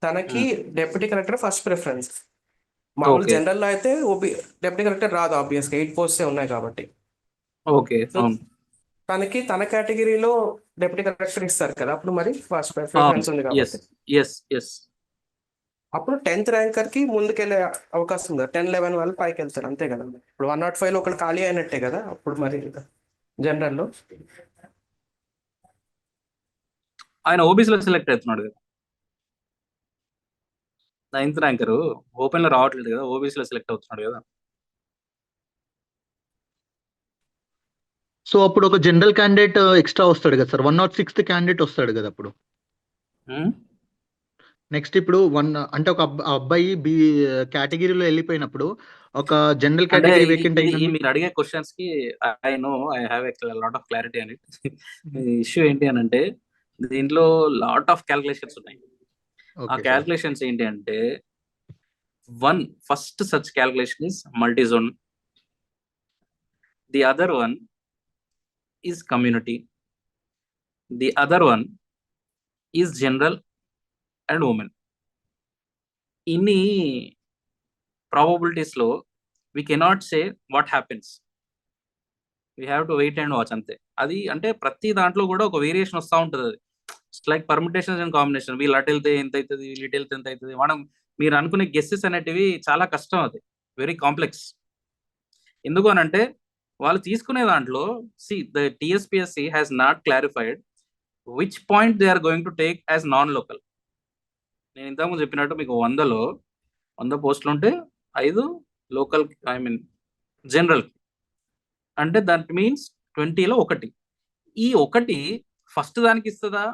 తనకి డెప్యూటీ కలెక్టర్ ఫస్ట్ ప్రిఫరెన్స్. మామూలు జనరల్ లో అయితే డెప్యూటీ కలెక్టర్ రాదు, ఆబ్వియస్ గా 8 పోస్ట్స్ ఉన్నాయి కాబట్టి. ఓకే, తనకి తన కేటగిరీలో డెప్యూటీ కలెక్టర్ ఇస్తారు కదా, అప్పుడు మరి ఫస్ట్ ప్రిఫరెన్స్ ఉంది కాబట్టి అప్పుడు 10th ర్యాంకర్ కి ముందుకెళ్ళే అవకాశం ఉంది. 10-11 వాళ్ళు పైకి వెళ్తారు అంతే కదా. ఇప్పుడు 105 లో ఒకటి ఖాళీ అయినట్టే కదా అప్పుడు మరి జనరల్ లో. ఆయన ఓబీసీలో సెలెక్ట్ అవుతున్నాడు కదా. 9th ర్యాంకర్ ఓపెన్ లో రావట్లేదు కదా, ఓబీసీలో సెలెక్ట్ అవుతున్నాడు కదా. సో అప్పుడు ఒక జనరల్ క్యాండిడేట్ ఎక్స్ట్రా వస్తాడు కదా సార్, 106th క్యాండిడేట్ వస్తాడు కదా అప్పుడు. నెక్స్ట్ ఇప్పుడు అంటే ఒక అబ్బాయి బి కేటగిరీలో వెళ్ళిపోయినప్పుడు ఒక జనరల్ అంటే కేటగిరీ వేకెంట్ ఈ అయిందని. మీరు అడిగే క్వశ్చన్స్ కి I know I have a lot of clarity అని. ఇష్యూ ఏంటి అని అంటే దీంట్లో లాట్ ఆఫ్ క్యాల్కులేషన్స్ ఉన్నాయి. ఆ ఓకే సార్. క్యాల్కులేషన్స్ ఏంటి అంటే first such calculation is multi zone, the other one is community, the other one is general and women. ఇన్ని probabilities లో we cannot say what happens, we have to wait and watch అంతే. అది అంటే ప్రతి దాంట్లో కూడా ఒక వేరియేషన్ వస్తూ ఉంటుంది. అది లైక్ పర్మిటేషన్స్ అండ్ కాంబినేషన్, వీళ్ళు అటు వెళ్తే ఎంత అవుతుంది, వీళ్ళు ఇటు వెళ్తే ఎంత అవుతుంది, మనం మీరు అనుకునే గెస్సెస్ అనేటివి చాలా కష్టం, అది వెరీ కాంప్లెక్స్. ఎందుకు అని అంటే వాళ్ళు తీసుకునే దాంట్లో the TSPSC has not clarified which point they are going to take as non-local. నేను ఇంతకుముందు చెప్పినట్టు మీకు 100 పోస్టులు ఉంటే 5 లోకల్, ఐ మీన్ జనరల్, అంటే దట్ మీన్స్ 20లో 1. ఈ 1 ఫస్ట్ దానికి ఇస్తుందా,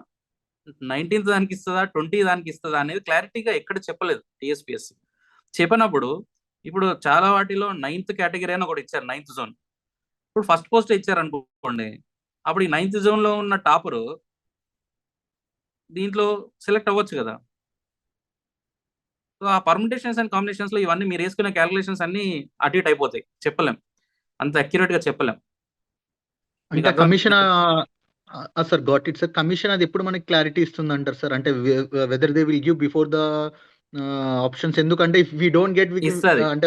19th దానికి ఇస్తుందా, 20 దానికి ఇస్తుందా అనేది క్లారిటీగా ఎక్కడ చెప్పలేదు TSPSC. చెప్పినప్పుడు ఇప్పుడు చాలా వాటిలో 9th కేటగిరీ అని ఒకటి ఇచ్చారు, 9th జోన్. ఇప్పుడు ఫస్ట్ పోస్ట్ ఇచ్చారు అనుకోండి, అప్పుడు ఈ 9th జోన్ లో ఉన్న టాపర్ దీంట్లో సెలెక్ట్ అవ్వచ్చు కదా. సో ఆ పర్మిటేషన్స్ అండ్ కాంబినేషన్స్ లో ఇవన్నీ మీరు వేసుకునే క్యాలిక్యులేషన్స్ అన్ని అటు ఇటు అయిపోతాయి, చెప్పలేం, అంత అక్యురేట్ గా చెప్పలేం. అంటే commission sir got it sir, commission అది ఎప్పుడు మనకి క్లారిటీ ఇస్తుంది అంటారు సార్? అంటే whether they will give before the options, ఎందుకంటే ఇఫ్ వి డోంట్ గెట్ ఇస్తుంది. అంటే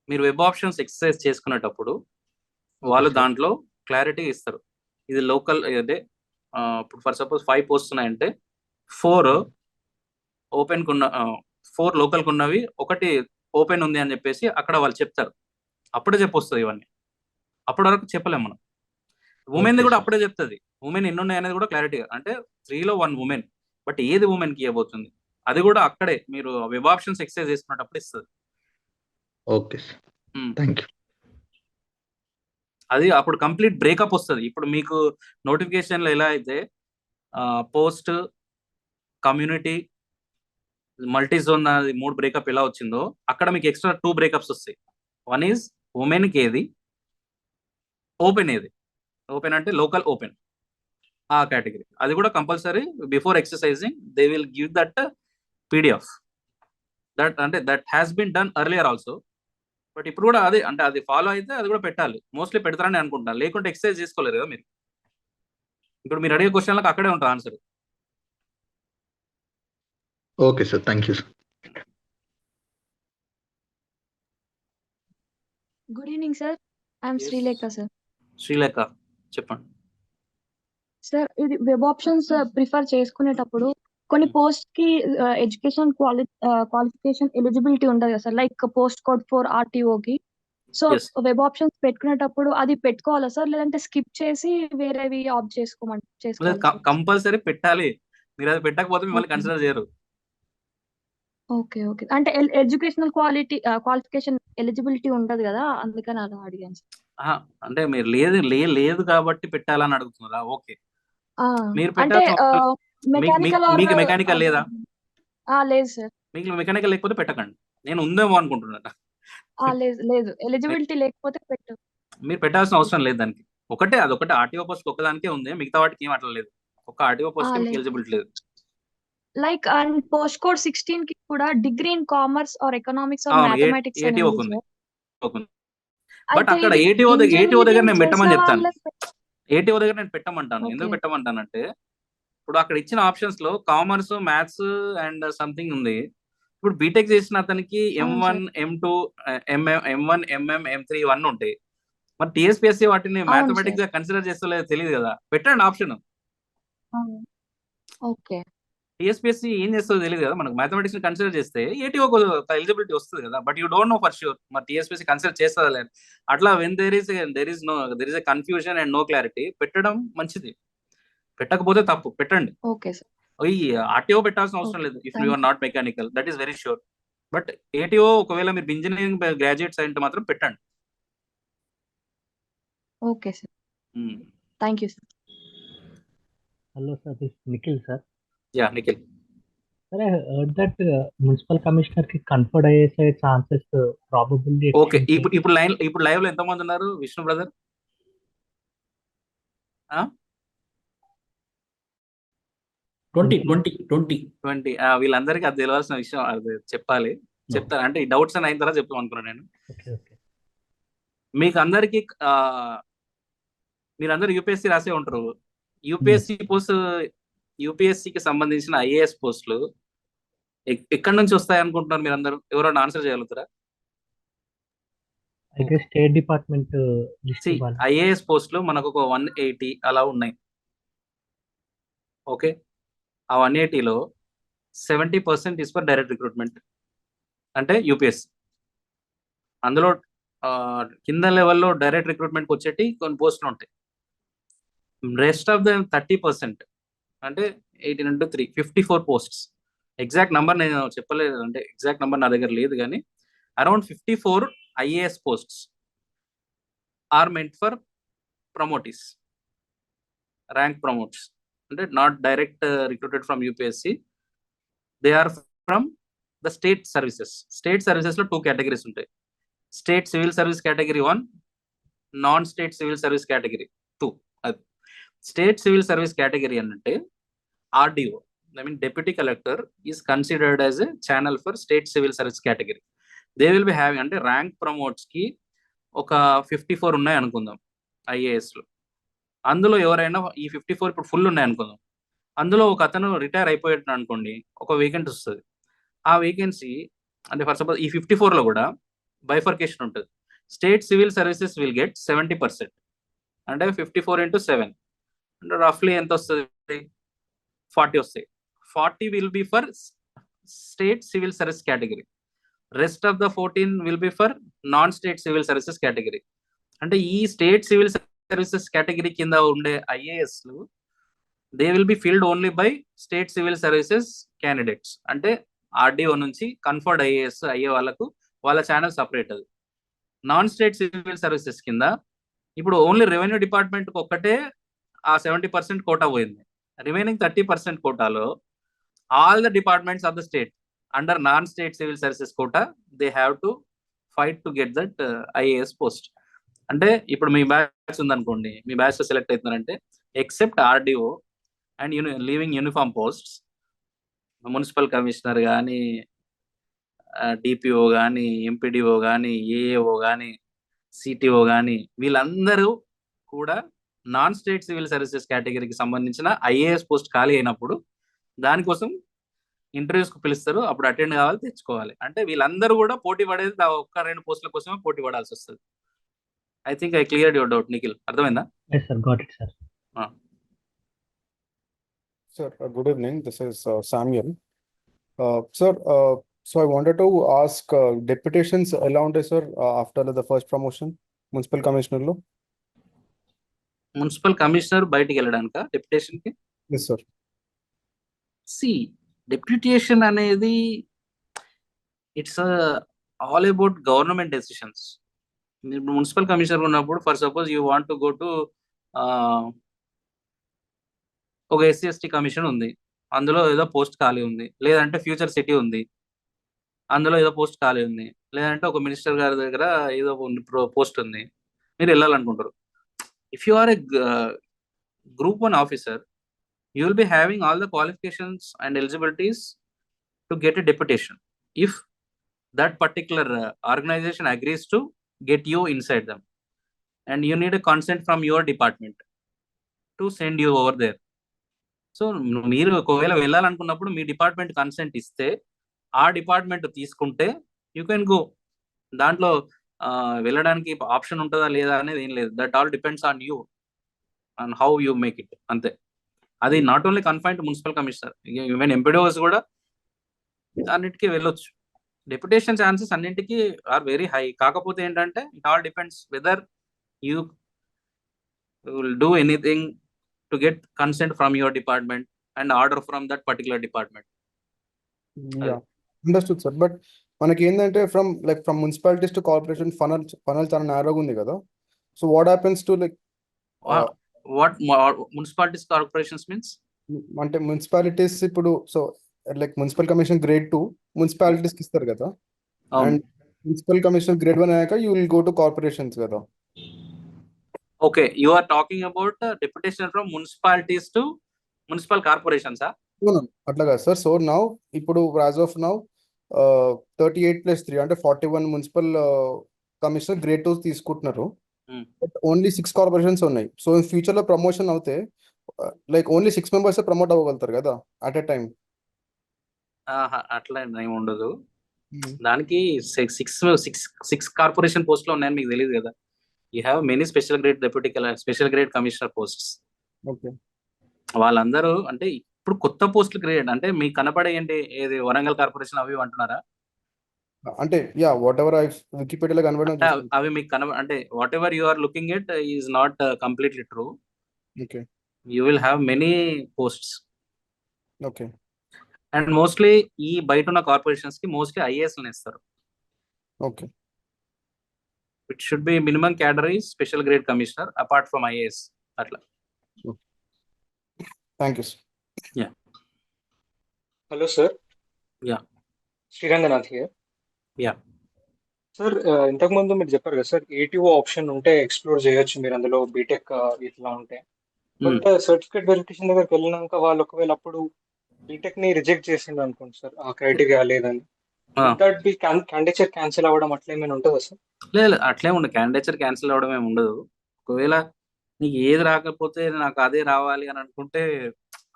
మీరు వెబ్ ఆప్షన్స్ ఎక్సర్సైజ్ చేసుకునేటప్పుడు వాళ్ళు దాంట్లో క్లారిటీ ఇస్తారు. ఇది లోకల్, అదే ఇప్పుడు ఫర్ సపోజ్ 5 పోస్ట్ ఉన్నాయంటే 4 ఓపెన్ కున్న 4 లోకల్ కున్నవి, 1 ఓపెన్ ఉంది అని చెప్పేసి అక్కడ వాళ్ళు చెప్తారు. అప్పుడే చెప్పొస్తుంది ఇవన్నీ, అప్పటి వరకు చెప్పలేము మనం. ఉమెన్ కూడా అప్పుడే చెప్తుంది, ఉమెన్ ఎన్ని ఉన్నాయి అనేది కూడా క్లారిటీగా. అంటే 3లో 1 ఉమెన్, బట్ ఏది ఉమెన్ కి ఇవ్వబోతుంది అది కూడా అక్కడే మీరు వెబ్ ఆప్షన్స్ ఎక్సర్సైజ్ చేసుకున్నప్పుడు ఇస్తుంది. Okay, thank you. అది అప్పుడు కంప్లీట్ బ్రేకప్ వస్తుంది. ఇప్పుడు మీకు నోటిఫికేషన్లో ఎలా అయితే post, community, multi zone 3 breakup ఎలా వచ్చిందో అక్కడ మీకు ఎక్స్ట్రా 2 బ్రేకప్స్ వస్తాయి. వన్ ఈజ్ ఉమెన్కి ఏది, ఓపెన్ ఏది. ఓపెన్ అంటే లోకల్ ఓపెన్, ఆ కేటగిరీ. అది కూడా compulsory before exercising they will give that PDF. That అంటే that has been done earlier also, but ఇప్పుడు కూడా అదే, అంటే అది ఫాలో అయితే అది కూడా పెట్టాలి. మోస్ట్లీ పెడతారని అనుకుంటాను, లేకుంటే ఎక్సర్సైజ్ చేసుకోలేరు కదా మీరు. ఇప్పుడు మీరు అడిగే క్వశ్చన్లకు అక్కడే ఉంటుంది answer. Okay sir, thank you sir. Good evening sir, I'm Srilekha sir. Srilekha చెప్పండి సార్. ఇది వెబ్ ఆప్షన్స్ ప్రిఫర్ చేసుకునేటప్పుడు కొన్ని పోస్ట్ కి ఎడ్యుకేషన్ క్వాలిఫికేషన్ ఎలిజిబిలిటీ ఉంటుంది కదా sir, like post code 4 RTO కి. సో వెబ్ ఆప్షన్స్ పెట్టుకునేటప్పుడు అది పెట్టుకోవాలా సార్, లేదంటే స్కిప్ చేసి వేరేవి ఆప్ట్ చేసుకోవాలి? కంపల్సరీ పెట్టాలి. మీరు అది పెట్టకపోతే మిమ్మల్ని కన్సిడర్ చేయరు. ఓకే ఓకే, అంటే ఎడ్యుకేషనల్ క్వాలిఫికేషన్ ఎలిజిబిలిటీ ఉంటది కదా, అందుకని అలా అడిగాను సార్. అంటే మీరు లేదు కాబట్టి పెట్టాలని అడుగుతున్నారా? ఓకే, మీరు అంటే మీకు మెకానికల్ లేదా? లేదు సార్. మీకు మెకానికల్ లేకపోతే పెట్టకండి, నేను ఉందేమో అనుకుంటున్నా. లేదు, ఎలిజిబిలిటీ లేకపోతే మీరు పెట్టాల్సిన అవసరం లేదు దానికి. అదొకటే RTO పోస్ట్ ఒకదానికే ఉంది, మిగతా వాటికి ఏం అట్లా లేదు. ఒక RTO పోస్ట్ ఎలిజిబిలిటీ లేదు. లైక్ అండ్ పోస్ట్ కోడ్ 16 కి కూడా degree in commerce are economics or mathematics అని ఉంది. బట్ అక్కడ ATO దగ్గర నేను పెట్టమని చెప్తాను. ATO దగ్గర నేను పెట్టమంటాను. ఎందుకు పెట్టమంటానంటే ఇప్పుడు అక్కడ ఇచ్చిన ఆప్షన్స్ లో కామర్స్, మ్యాథ్స్ అండ్ సంథింగ్ ఉంది. ఇప్పుడు బీటెక్ చేసిన అతనికి M1, M2, M1, MM, M3 ఇవన్నీ ఉంటాయి. మరి TSPSC వాటిని మ్యాథమెటిక్స్ గా కన్సిడర్ చేస్తలేదో తెలియదు కదా, పెట్టండి ఆప్షన్. ఓకే, TSPSC ఏం చేస్తుందో తెలియదు కదా, మనకు మ్యాథమెటిక్స్ ని కన్సిడర్ చేస్తే ATO ఎలిజిబిలిటీ వస్తుంది కదా, but you don't know for sure మరి TSPSC కన్సిడర్ చేస్తుందా లేదు. అట్లా when there is a confusion and no clarity, పెట్టడం మంచిది. పెట్టకపోతే తప్పు, పెట్టండి. Okay sir. ఈ ఆర్టీఓ పెట్టాల్సిన అవసరం Okay, లేదు if you thank are not mechanical, that is very sure. But ATO ఒకవేళ మీరు ఇంజనీరింగ్ గ్రాడ్యుయేట్స్ అయితే మాత్రం పెట్టండి. Okay, sir. Thank you, sir. Hello, sir. This is Nikhil, sir. Yeah Nikhil. Sir, I heard that municipal commissioner ki conferred అయ్యే chances probably okay, extreme. ఇప్పుడు live లో ఎంతమంది ఉన్నారు విష్ణు బ్రదర్? 20. వీళ్ళందరికీ అది తెలియాల్సిన విషయం, అది చెప్పాలి. చెప్తాను అంటే ఈ డౌట్స్ అని అయిన తర్వాత చెప్తాం అనుకున్నాను నేను. Okay, okay. మీకు అందరికి మీరందరూ యూపీఎస్సీ రాసే ఉంటారు. యూపీఎస్సీకి సంబంధించిన ఐఏఎస్ పోస్టులు ఎక్కడి నుంచి వస్తాయి అనుకుంటున్నారు మీరందరూ? ఎవరైనా ఆన్సర్ చేయగలుగుతారా? I guess State Department list ఇవ్వాలి. ఐఏఎస్ పోస్టులు మనకు ఒక 180 అలా ఉన్నాయి. ఓకే, ఆ 180లో 70% ఇస్ ఫర్ డైరెక్ట్ రిక్రూట్మెంట్, అంటే యూపీఎస్సీ. అందులో కింద లెవెల్లో డైరెక్ట్ రిక్రూట్మెంట్కి వచ్చేటి కొన్ని పోస్టులు ఉంటాయి. రెస్ట్ ఆఫ్ ద 30% అంటే 18 into 3 54 పోస్ట్స్. ఎగ్జాక్ట్ నెంబర్ నేను చెప్పలేదు, అంటే ఎగ్జాక్ట్ నెంబర్ నా దగ్గర లేదు, కానీ around 54 IAS posts are meant for promotees, rank promotees, అంటే not direct recruited from UPSC. They are from the state services. State సర్వీసెస్లో 2 కేటగిరీస్ ఉంటాయి. State civil service category 1, non state civil service category 2. అది state civil service category అంటే RDO, I mean deputy collector is considered as a channel for state civil service category. They will be having, అంటే rank ప్రమోట్స్కి ఒక 54 ఉన్నాయి అనుకుందాం ఐఏఎస్లో. అందులో ఎవరైనా ఈ 54 ఇప్పుడు ఫుల్ ఉన్నాయి అనుకుందాం, అందులో ఒక అతను రిటైర్ అయిపోయాడు అనుకోండి, ఒక వేకెన్సీ వస్తుంది. ఆ వేకెన్సీ అంటే ఫర్ సపోజ్ ఈ 54లో కూడా బైఫర్కేషన్ ఉంటుంది. State civil services will get 70%, అంటే 54 into 7 అంటే రఫ్లీ ఎంత వస్తుంది? 40 వస్తాయి. 40 will be for state civil service category. Rest of the 14 will be for non state civil services category. అంటే ఈ స్టేట్ సివిల్ సర్వీసెస్ కేటగిరీ కింద ఉండే ఐఏఎస్లు they will be filled only by state civil services candidates. అంటే RDO నుంచి conferred IAS అయ్యే వాళ్ళకు వాళ్ళ ఛానల్ సపరేట్. అది నాన్ స్టేట్ సివిల్ సర్వీసెస్ కింద ఇప్పుడు ఓన్లీ రెవెన్యూ డిపార్ట్మెంట్కి ఒక్కటే ఆ 70% కోటా పోయింది. రిమైనింగ్ 30% కోటాలో all the departments of the state under non state civil services quota they have to fight to get that IAS post. అంటే ఇప్పుడు మీ బ్యాచ్ ఉందనుకోండి, మీ బ్యాచ్ సెలెక్ట్ అవుతున్నారంటే except RDO and leaving uniform posts, municipal commissioner కానీ, DPO కానీ, MPDO కానీ, AAO కానీ, సిటిఓ కానీ, వీళ్ళందరూ కూడా నాన్ స్టేట్ సివిల్ సర్వీసెస్ కేటగిరీకి సంబంధించిన ఐఏఎస్ పోస్ట్ ఖాళీ అయినప్పుడు దానికోసం ఇంటర్వ్యూస్కి పిలుస్తారు. అప్పుడు అటెండ్ కావాలి, తెచ్చుకోవాలి. అంటే వీళ్ళందరూ కూడా పోటీ పడేది ఒక్క 2 పోస్టుల కోసమే పోటీ పడాల్సి వస్తుంది. I think I cleared your doubt Nikhil. అర్థమైందా? Yes, sir. Got it, sir. Sir, good evening. This is Samuel. Sir, so I wanted to ask deputations allowed, sir, after the first promotion, municipal commissioner lo? Municipal commissioner బయటికి వెళ్ళడానిక డెప్యుటేషన్కి? Yes, sir. Deputation అనేది it's all about government decisions. మీరు municipal commissioner ఉన్నప్పుడు for suppose you want to go to ఒక SC commission ఉంది, అందులో ఏదో post ఖాళీ ఉంది, లేదంటే ఫ్యూచర్ సిటీ ఉంది, అందులో ఏదో పోస్ట్ ఖాళీ ఉంది, లేదంటే ఒక మినిస్టర్ గారి దగ్గర ఏదో పోస్ట్ ఉంది, మీరు వెళ్ళాలనుకుంటారు. If you are a group 1 officer, you will be having all the qualifications and eligibilities to get a deputation if that particular organization agrees to get you inside them, and you need a consent from your department to send you over there. So మీరు ఒకవేళ వెళ్ళాలనుకున్నప్పుడు మీ department consent ఇస్తే ఆ department తీసుకుంటే you can go. దాంట్లో వెళ్ళడానికి option ఉంటుందా లేదా అనేది ఏం లేదు. That all depends on you and how you make it, అంతే. అది not only confine to municipal commissioner, even MPDOs కూడా అన్నిటికీ వెళ్ళొచ్చు. డెప్యుటేషన్ ఛాన్సెస్ అన్నింటికి ఆర్ వెరీ హై. కాకపోతే ఏంటంటే it all depends whether you will do anything to get consent from your department and order from that particular department. Yeah, understood, sir. But మనకి ఏంటంటే from municipalities to corporation funnel చాలా నారోగా ఉంది కదా. So what happens to like What municipalities corporations means? అంటే municipalities ఇప్పుడు so like municipal commission grade 2 municipalities కి ఇస్తారు కదా, అండ్ మున్సిపల్ కమిషన్ గ్రేడ్ 1 అయ్యాక you will go to corporations కదా. Okay, you are talking about deputation from municipalities to municipal corporations, huh? No, అట్లా కాదు sir. So now ఇప్పుడు as of now 38+3 అంటే 41 municipal commissioner grade 2 తీసుకుంటున్నారు. Only 6 corporations ఉన్నాయి. So in future లో promotion అవుతే like only 6 members promote అవ్వగలుగుతారు కదా at a time. అట్లా ఏమి ఉండదు. దానికి సిక్స్ కార్పొరేషన్ పోస్టులు ఉన్నాయని మీకు తెలియదు కదా. You have many special grade deputy special grade commissioner posts. Okay, వాళ్ళందరూ అంటే ఇప్పుడు కొత్త పోస్టులు క్రియేట్ అంటే మీకు కనపడే ఏంటి, ఏది వరంగల్ కార్పొరేషన్ అవి అంటున్నారా? అంటే యా వాట్ ఎవర్ ఐ వికీపీడియాలో కనబడడం అవి మీకు అంటే whatever you are looking at is not completely true. Okay, you will have many posts. Okay, and mostly ఈ బయట ఉన్న కార్పొరేషన్స్ కి మోస్ట్లీ ఐఏఎస్ ఇస్తారు. Okay, it should be minimum cadre special grade commissioner apart from IAS అట్లా. Thank you sir. Yeah, hello sir. Yeah, Sriranganath here. Yeah sir, ఇంతకుముందు మీరు చెప్పారు కదా సార్, ఏటీఓ ఆప్షన్ ఉంటే ఎక్స్ప్లోర్ చేయొచ్చు మీరు అందులో బీటెక్ ఇట్లా ఉంటే. బట్ సర్టిఫికేట్ వెరిఫికేషన్ దగ్గరికి వెళ్ళినాక వాళ్ళు ఒకవేళ అప్పుడు బీటెక్ ని రిజెక్ట్ చేసిండు అనుకోండి సార్, ఆ క్రైటీరియా లేదని, దట్ బి క్యాండిడేచర్ క్యాన్సిల్ అవ్వడం అట్లా ఏమైనా ఉంటుందా సార్? లేదు, అట్లే ఉండదు. క్యాండిడేచర్ క్యాన్సిల్ అవ్వడం ఏమి ఉండదు. ఒకవేళ నీకు ఏది రాకపోతే నాకు అదే రావాలి అని అనుకుంటే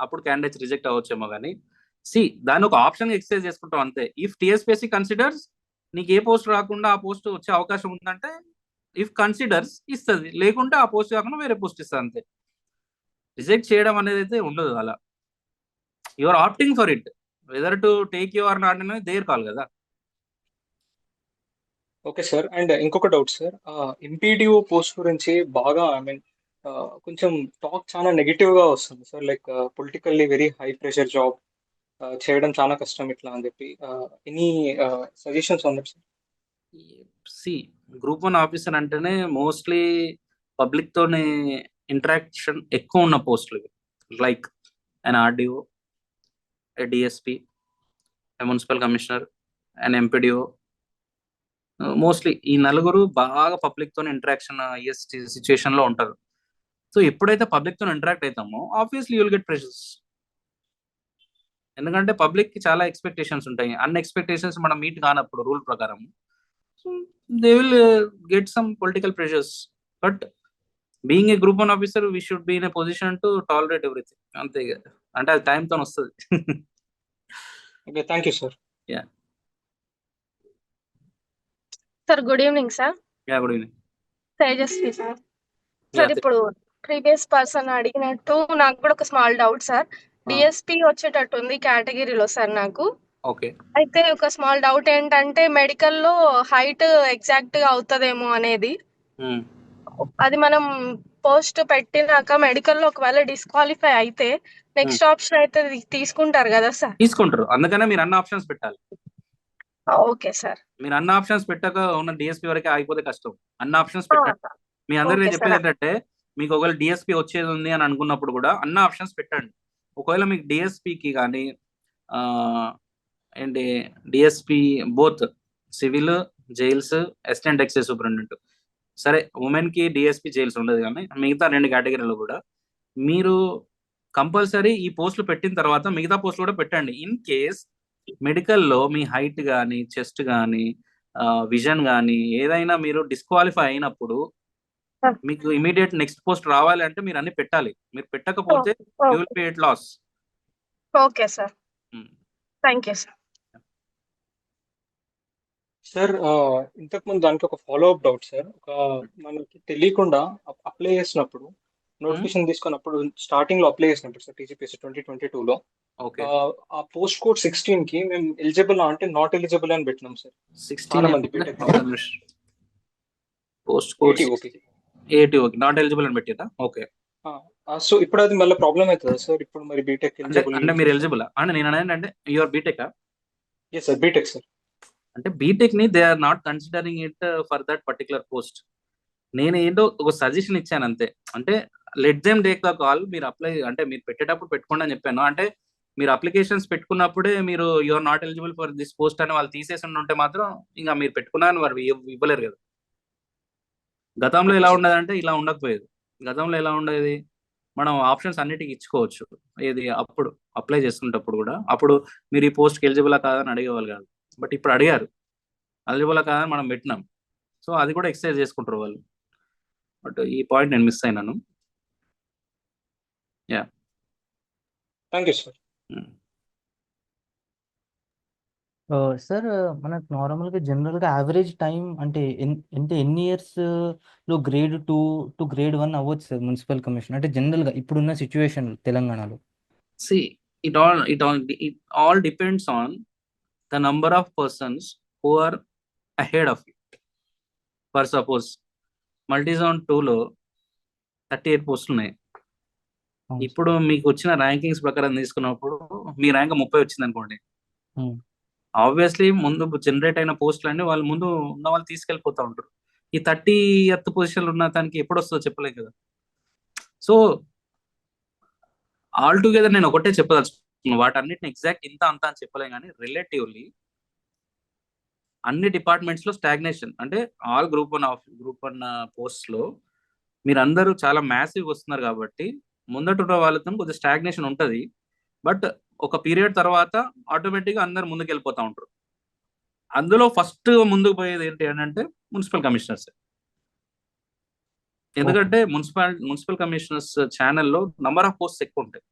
అప్పుడు క్యాండిడేట్స్ రిజెక్ట్ అవ్వచ్చేమో. కానీ దాన్ని ఒక ఆప్షన్ ఎక్సర్సైజ్ చేసుకుంటాం అంతే. ఇఫ్ టీఎస్పీఎస్సీ కన్సిడర్స్ నీకు ఏ పోస్ట్ రాకుండా ఆ పోస్ట్ వచ్చే అవకాశం ఉందంటే ఇఫ్ కన్సిడర్స్ ఇస్తుంది, లేకుంటే ఆ పోస్ట్ కాకుండా వేరే పోస్ట్ ఇస్తుంది అంతే. రిజెక్ట్ చేయడం అనేది అయితే ఉండదు. అలా you are opting for it, whether to take you are not అనేది దేర్ కాల్ కదా. Okay sir. అండ్ ఇంకొక డౌట్ సార్, ఎంపీడీఓ పోస్ట్ గురించి బాగా కొంచెం టాక్ చాలా నెగిటివ్ గా వస్తుంది sir. Like politically very high pressure job, చేయడం చాలా కష్టం ఇట్లా అని చెప్పి. ఎనీ సజెషన్స్ ఉంది సార్? గ్రూప్ 1 ఆఫీసర్ అంటేనే మోస్ట్లీ పబ్లిక్ తోనే ఇంటరాక్షన్ ఎక్కువ ఉన్న పోస్టులు, like an RDO, DSP, municipal commissioner and MPDO. Mostly ఈ నలుగురు బాగా పబ్లిక్ తో ఇంటరాక్షన్ అయ్యే సిచ్యువేషన్ లో ఉంటారు. సో ఎప్పుడైతే పబ్లిక్ తో ఇంటరాక్ట్ అవుతామో ఆబ్వియస్లీ యూల్ గెట్ ప్రెషర్స్. ఎందుకంటే పబ్లిక్ కి చాలా ఎక్స్పెక్టేషన్స్ ఉంటాయి. అన్ని ఎక్స్పెక్టేషన్స్ మనం మీట్ కానప్పుడు రూల్ ప్రకారం they will get some political pressures. But being a group 1 officer we should be in a position to tolerate everything. అంతే, అంటే అది టైం తో వస్తుంది. Okay, thank you sir. Yeah sir, good evening sir. Yeah, good evening. Tejaswi sir. Sir, ఇప్పుడు previous person అడిగినట్టు నాకు కూడా ఒక స్మాల్ డౌట్ సార్. డిఎస్పి వచ్చేటట్టు ఉంది కేటగిరీలో సార్ నాకు. ఓకే, అయితే ఒక స్మాల్ డౌట్ ఏంటంటే మెడికల్ లో హైట్ ఎగ్జాక్ట్ గా అవుతుందేమో అనేది. అది మనం పోస్ట్ పెట్టినాక మెడికల్ లో ఒకవేళ డిస్క్వాలిఫై అయితే నెక్స్ట్ ఆప్షన్ అయితే తీసుకుంటారు కదా సార్? తీసుకుంటారు. అందుకనే మీరు అన్ని ఆప్షన్స్ పెట్టాలి. Okay sir. మీరు అన్ని ఆప్షన్స్ పెట్టాక ఉన్న డిఎస్పీ వరకే ఆగిపోతే కష్టం. అన్ని ఆప్షన్స్ పెట్టండి. మీ అందరికీ నేను చెప్పేది ఏంటంటే మీకు ఒకవేళ డిఎస్పీ వచ్చేది ఉంది అని అనుకున్నప్పుడు కూడా అన్ని ఆప్షన్స్ పెట్టండి. ఒకవేళ మీకు డిఎస్పీకి కానీ ఏంటి DSP both civil, jails, assistant excise superintendent, సరే ఉమెన్ కి డిఎస్పీ జైల్స్ ఉండదు, కానీ మిగతా 2 కేటగిరీలు కూడా మీరు కంపల్సరీ ఈ పోస్టులు పెట్టిన తర్వాత మిగతా పోస్టులు కూడా పెట్టండి. ఇన్ కేస్ మెడికల్లో మీ హైట్ కానీ, చెస్ట్ కానీ, విజన్ కానీ ఏదైనా మీరు డిస్క్వాలిఫై అయినప్పుడు మీకు ఇమీడియట్ నెక్స్ట్ పోస్ట్ రావాలి అంటే మీరు అన్ని పెట్టాలి. మీరు పెట్టకపోతే you will pay it loss. Okay sir, thank you sir. Sir, ఇంతకుముందు దానికి ఒక ఫాలో అప్ డౌట్ సార్. మనకి తెలియకుండా అప్లై చేసినప్పుడు, నోటిఫికేషన్ తీసుకున్నప్పుడు, స్టార్టింగ్ లో అప్లై చేసినప్పుడు సార్ టీజీపీఎస్సీ 2022లో ఆ పోస్ట్ కోడ్ 16 కి మేము ఎలిజిబుల్ అంటే నాట్ ఎలిజిబుల్ అని పెట్టినాం sir. 16 post code 80 not eligible అని పెట్టిరా? ఓకే, సో ఇప్పుడు అది మళ్ళీ ప్రాబ్లం అవుతుందా సార్? ఇప్పుడు మరి బీటెక్ అంటే ఎలిజిబుల్ అంటే మీరు ఎలిజిబుల్ అంటే నేను అనేది అంటే your BTech yes sir, BTech sir. అంటే బీటెక్ ని they are not considering it for that particular post. నేను ఏంటో ఒక సజెషన్ ఇచ్చాను అంతే. అంటే let them take the call. మీరు అప్లై అంటే మీరు పెట్టేటప్పుడు పెట్టుకోండి అని చెప్పాను. అంటే మీరు అప్లికేషన్స్ పెట్టుకున్నప్పుడే మీరు you're not eligible for this post అని వాళ్ళు తీసేసి ఉంటే మాత్రం ఇంకా మీరు పెట్టుకున్నారని వారు ఇవ్వలేరు కదా. గతంలో ఎలా ఉండదంటే ఇలా ఉండకపోయేది. గతంలో ఎలా ఉండేది, మనం ఆప్షన్స్ అన్నిటికీ ఇచ్చుకోవచ్చు. ఏది అప్పుడు అప్లై చేసుకునేటప్పుడు కూడా అప్పుడు మీరు ఈ పోస్ట్కి ఎలిజిబులా కాదని అడిగేవాళ్ళు కాదు. బట్ ఇప్పుడు అడిగారు, ఎలిజిబులా కాదని మనం పెట్టినాం. సో అది కూడా ఎక్సర్సైజ్ చేసుకుంటారు వాళ్ళు. బట్ ఈ పాయింట్ నేను మిస్ అయినాను. Yeah, thank you sir. Sir మనకు నార్మల్గా జనరల్గా యావరేజ్ టైం అంటే అంటే ఎన్ని ఇయర్స్ లో గ్రేడ్ 2 టు గ్రేడ్ 1 అవ్వచ్చు సార్ మున్సిపల్ కమిషన్? అంటే జనరల్గా ఇప్పుడున్న సిచ్యువేషన్ తెలంగాణలో. see it all depends on the number of persons who are ahead of you. For suppose multizone 2లో 38 పోస్టులు ఉన్నాయి. ఇప్పుడు మీకు వచ్చిన ర్యాంకింగ్స్ ప్రకారం తీసుకున్నప్పుడు మీ ర్యాంక్ 30 వచ్చింది అనుకోండి, ఆబ్వియస్లీ ముందు జనరేట్ అయిన పోస్టులన్నీ వాళ్ళు ముందు ఉన్న వాళ్ళు తీసుకెళ్ళిపోతూ ఉంటారు. ఈ 30th పొజిషన్ ఉన్న దానికి ఎప్పుడు వస్తుందో చెప్పలేం కదా. సో ఆల్ టుగెదర్ నేను ఒకటే చెప్పదలుచుకున్నాను, వాటన్నిటిని ఎగ్జాక్ట్ ఇంత అంత అని చెప్పలేం, కానీ రిలేటివ్లీ అన్ని డిపార్ట్మెంట్స్ లో స్టాగ్నేషన్. అంటే ఆల్ గ్రూప్ 1 పోస్ట్ లో మీరందరూ చాలా మ్యాసివ్ వస్తున్నారు కాబట్టి ముందట వాళ్ళతో కొద్దిగా స్టాగ్నేషన్ ఉంటుంది. బట్ ఒక పీరియడ్ తర్వాత ఆటోమేటిక్గా అందరు ముందుకు వెళ్ళిపోతూ ఉంటారు. అందులో ఫస్ట్ ముందుకు పోయేది ఏంటి అంటే మున్సిపల్ కమిషనర్స్. ఎందుకంటే మున్సిపల్ కమిషనర్స్ ఛానల్లో నంబర్ ఆఫ్ పోస్ట్స్ ఎక్కువ ఉంటాయి.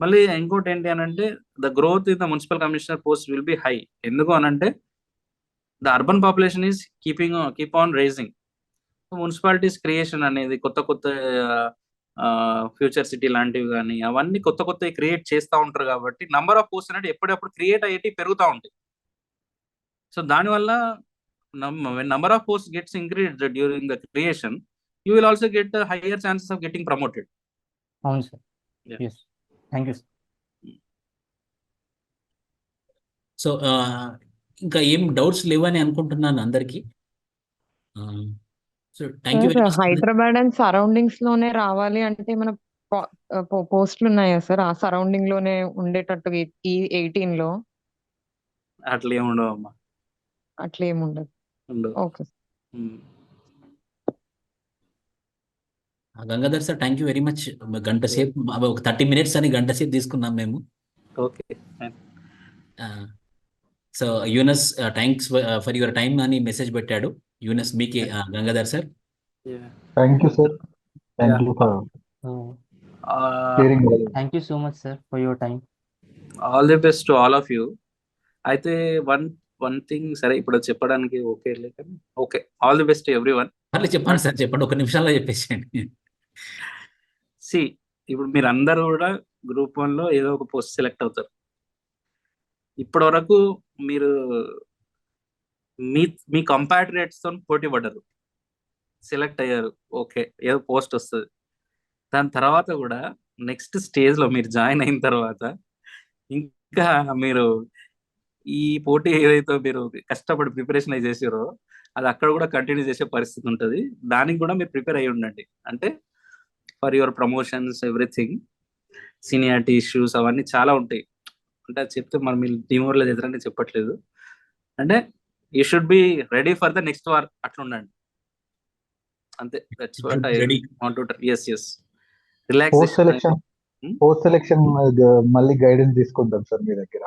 మళ్ళీ ఇంకోటి ఏంటి అని అంటే the growth in the municipal commissioner post will be high. ఎందుకు అనంటే the urban population is keep on rising. Municipalities creation అనేది కొత్త ఫ్యూచర్ సిటీ లాంటివి కానీ అవన్నీ కొత్త క్రియేట్ చేస్తూ ఉంటారు కాబట్టి నంబర్ ఆఫ్ పోస్ట్ అనేది ఎప్పుడెప్పుడు క్రియేట్ అయ్యేటి పెరుగుతూ ఉంటాయి. సో దానివల్ల number of posts gets increased during the creation, you will also get higher chances of getting promoted. అవును సార్. Yeah. Yes, thank you sir. So ఇంకా ఏం డౌట్స్ లేవని అనుకుంటున్నాను అందరికి. So thank you very much. Hyderabad and surroundings లోనే రావాలి అంటే మన పోస్టులు ఉన్నాయా సార్ ఆ సరౌండింగ్ లోనే ఉండేటట్టు ఈ 18 లో? అట్లా ఏమి ఉండవు అమ్మా, అట్లేముండదు. ఉండవు. Okay. Gangadhar sir thank you very much. గంట సేపు ఒక 30 minutes అని గంట సేపు తీసుకున్నాం మేము. Okay. So Yunus thanks for your time అని మెసేజ్ పెట్టాడు. యూనస్ మీకే Gangadhar sir. Thank you sir. Thank you for sharing. Thank you so much sir for your time. All the best to all of you. అయితే one thing, సరే ఇప్పుడు చెప్పడానికి okay లేక okay, all the best to every one. మళ్ళీ చెప్పండి sir, చెప్పండి, ఒక నిమిషంలో చెప్పేసేయండి. ఇప్పుడు మీరు అందరూ కూడా గ్రూప్ 1లో ఏదో ఒక పోస్ట్ సెలెక్ట్ అవుతారు. ఇప్పటి వరకు మీరు మీ కంపాట్రియేట్స్ తో పోటీ పడ్డారు, సెలెక్ట్ అయ్యారు, ఓకే, ఏదో పోస్ట్ వస్తుంది. దాని తర్వాత కూడా నెక్స్ట్ స్టేజ్ లో మీరు జాయిన్ అయిన తర్వాత ఇంకా మీరు ఈ పోటీ ఏదైతే మీరు కష్టపడి ప్రిపరేషన్ అయి చేసారో అది అక్కడ కూడా కంటిన్యూ చేసే పరిస్థితి ఉంటుంది. దానికి కూడా మీరు ప్రిపేర్ అయ్యి ఉండండి. అంటే for your promotions everything, seniority issues అవన్నీ చాలా ఉంటాయి. అంటే అది చెప్తే మనం మీరు డిమోరలైజ్ అవుతారని చెప్పట్లేదు. అంటే you should be ready for the next war, అట్లా ఉండండి అంతే. That's what I want to yes relaxation. Post selection మళ్ళీ గైడెన్స్ తీసుకుంటాం సార్ మీ దగ్గర.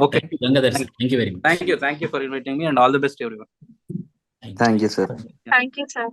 Okay, Gangadhar sir, thank you very much. Thank you for inviting me and all the best to everyone. Thank you, sir. Thank you, sir.